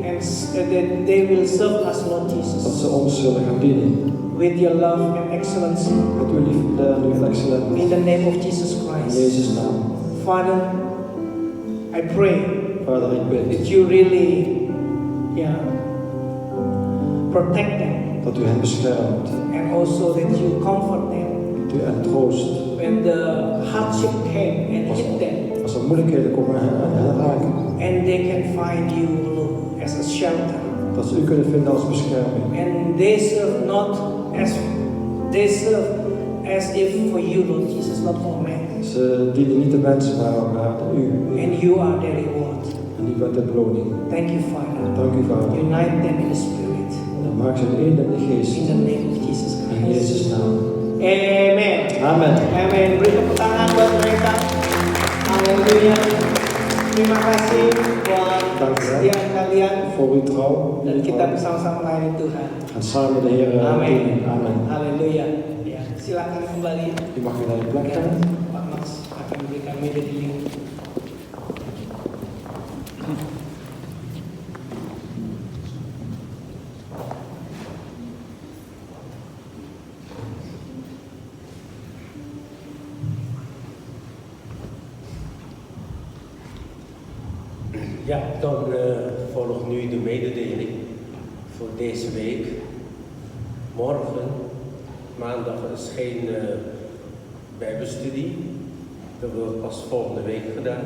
S1: and that they will serve us, Lord
S2: Dat
S1: Jesus,
S2: ze ons zullen gaan dienen.
S1: with your love and excellency
S2: Met uw liefde en uw
S1: in
S2: excellent.
S1: the name of Jesus
S2: In
S1: Christ.
S2: Jezus' naam.
S1: Father, I pray
S2: Vader, ik bid
S1: that you really yeah, protect them,
S2: Dat u hen beschermt.
S1: and also that you comfort them
S2: Dat u hen troost.
S1: when the hardship came and hit them,
S2: Als er moeilijkheden komen en hen raken.
S1: and they can find you as a shelter.
S2: Dat ze u kunnen vinden als bescherming.
S1: And they serve not as they serve as if for you, Lord Jesus, not for man.
S2: Ze dienen niet de mensen, maar u.
S1: And you are their reward.
S2: En u bent de beloning.
S1: Thank you, Father.
S2: Dank u, Vader.
S1: Unite them in the Spirit.
S2: En maak ze één in de geest.
S1: In the name of Jesus
S2: In
S1: Christ.
S2: Jezus' naam.
S1: Amen.
S2: Amen.
S1: Amen. Beri tepuk tangan buat mereka. Haleluya. Terima kasih buat
S2: Dank u wel.
S1: kesetiaan kalian.
S2: Voor uw trouw.
S1: Dan kita bersama-sama melayani Tuhan.
S2: En samen de Heer
S1: Amen.
S2: dienen. Amen.
S1: Haleluya. Ya, silakan kembali.
S2: U mag weer naar je plek gaan.
S1: Pak Max akan memberikan media di link.
S4: Ja, dan volgt nu de mededeling voor deze week. Morgen, maandag, is geen bijbelstudie. Dat wordt pas volgende week gedaan.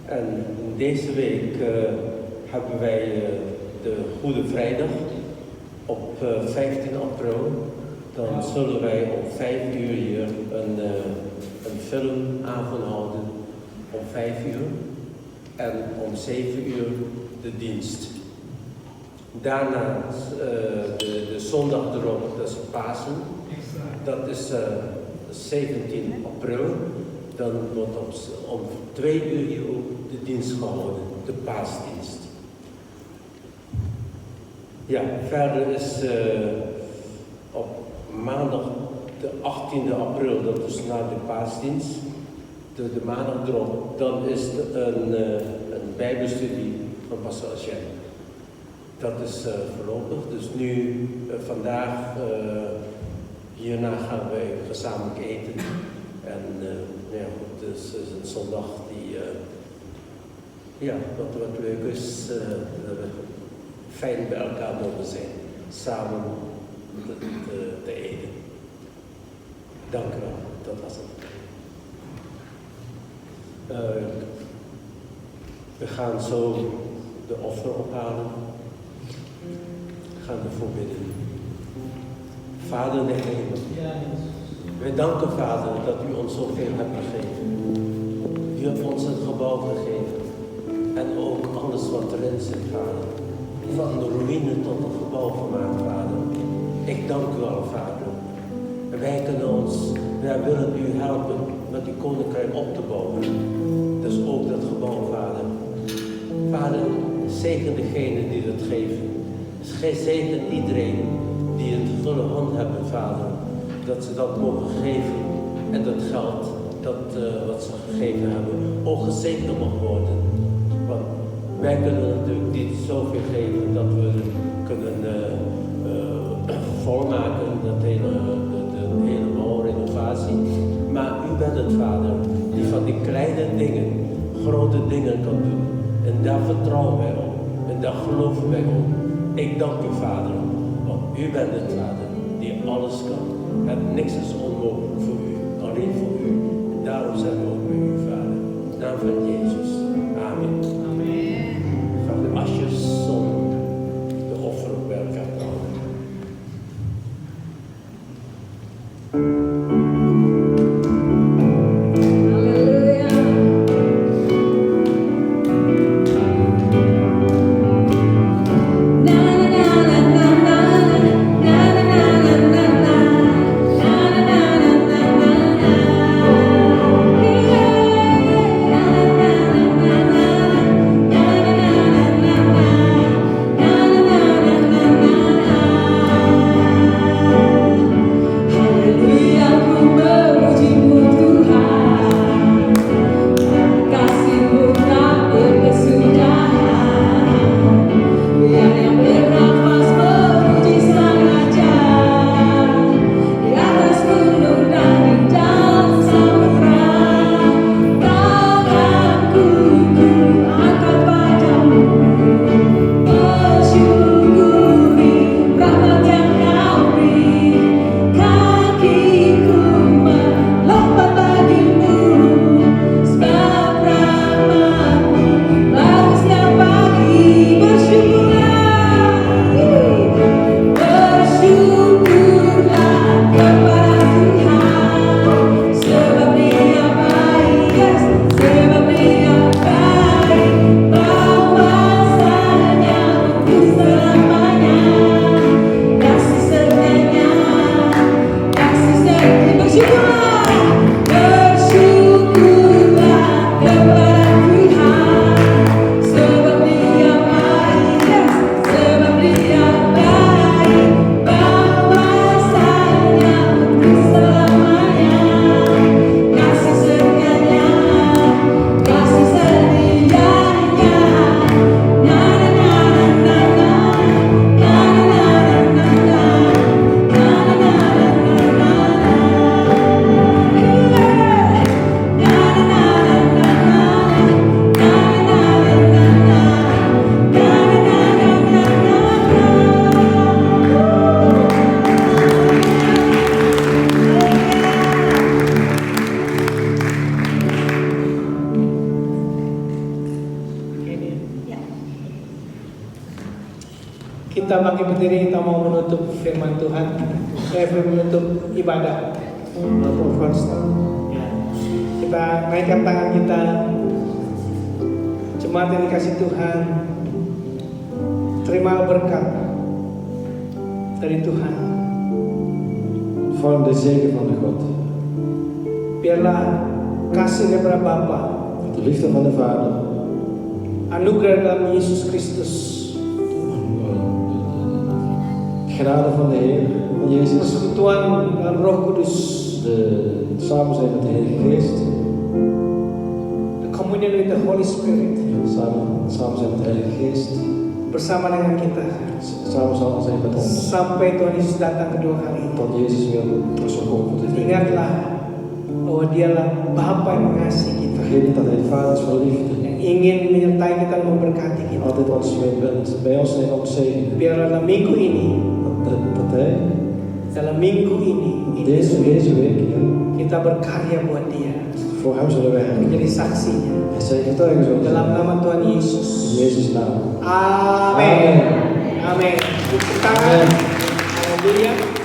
S4: En deze week hebben wij de Goede Vrijdag op 15 april. Dan zullen wij om 5 uur hier een filmavond houden om 5 uur. En om 7 uur de dienst. Daarna de zondag erop, dat is Pasen. Dat is 17 april. Dan wordt om 2 uur hier ook de dienst gehouden, de paasdienst. Ja, verder is op maandag de 18e april, dat is na de paasdienst. De maandag erop, dan is een bijbelstudie van Pastor Asjen. Dat is voorlopig, dus nu, vandaag, hierna gaan wij gezamenlijk eten. En nou ja, goed, dus is het zondag die, ja, wat leuk is, dat we fijn bij elkaar mogen zijn, samen te eten. Dank u wel, dat was het. We gaan zo de offer ophalen. We gaan ervoor bidden. Vader in de hemel. Wij danken, Vader, dat u ons zoveel hebt gegeven. U hebt ons een gebouw gegeven. En ook alles wat erin zit, Vader. Van de ruïne tot een gebouw gemaakt, Vader. Ik dank u al, Vader. En wij willen u helpen met uw koninkrijk op te bouwen. Dus ook dat gebouw, Vader. Vader, zegen degene die dat geven. Zegen iedereen die een gulle hand hebben, Vader. Dat ze dat mogen geven. En dat geld, wat ze gegeven hebben, ook gezegend mag worden. Want wij kunnen natuurlijk niet zoveel geven dat we kunnen volmaken, de hele bouwrenovatie. Maar u bent het, Vader, die van die kleine dingen grote dingen kan doen. En daar vertrouwen wij op. En daar geloven wij op. Ik dank u, Vader, want u bent het, Vader, die alles kan. En niks is onmogelijk voor u, alleen voor u. En daarom zijn we ook bij u, Vader. In de naam van Jezus. Amen. Amen. Vader, als je zon de offer op elkaar brengt.
S3: Hallelujah.
S1: kita bangkit berdiri, kita mau menutup firman Tuhan. Menutup ibadah. Ya. Kita naikkan tangan kita. Jemaat yang dikasih Tuhan, terima berkat dari Tuhan.
S2: Vorm de zegen van de God.
S1: Biarlah kasih daripada Bapa,
S2: De liefde van de Vader.
S1: anugerah dalam Yesus Kristus,
S2: Genade van de Heer, van Jezus.
S1: persekutuan dalam Roh Kudus,
S2: De samen zijn met de Heilige Geest.
S1: the communion with the Holy Spirit,
S2: Samen zijn met de Heilige Geest.
S1: bersama dengan kita
S2: Samen zal zijn met ons.
S1: sampai Tuhan Yesus datang kedua kali.
S2: Tot Jezus weer terugkomt voor dit leven.
S1: Ingatlah bahwa Dialah Bapa yang mengasihi kita,
S2: Vergeet niet dat Hij de Vader is van liefde.
S1: yang ingin menyertai kita dan memberkati kita.
S2: Altijd ons bij ons zijn om te zegenen.
S1: Biarlah dalam minggu ini,
S2: Dat Hij
S1: dalam minggu ini
S2: deze week
S1: kita berkarya buat Dia,
S2: voor Hem zullen werken.
S1: menjadi saksinya.
S2: En zij getuigen zullen
S1: Dalam
S2: zijn.
S1: nama Tuhan Yesus.
S2: In Jezus' naam.
S1: Amin. Amin. Tepuk tangan. Haleluya.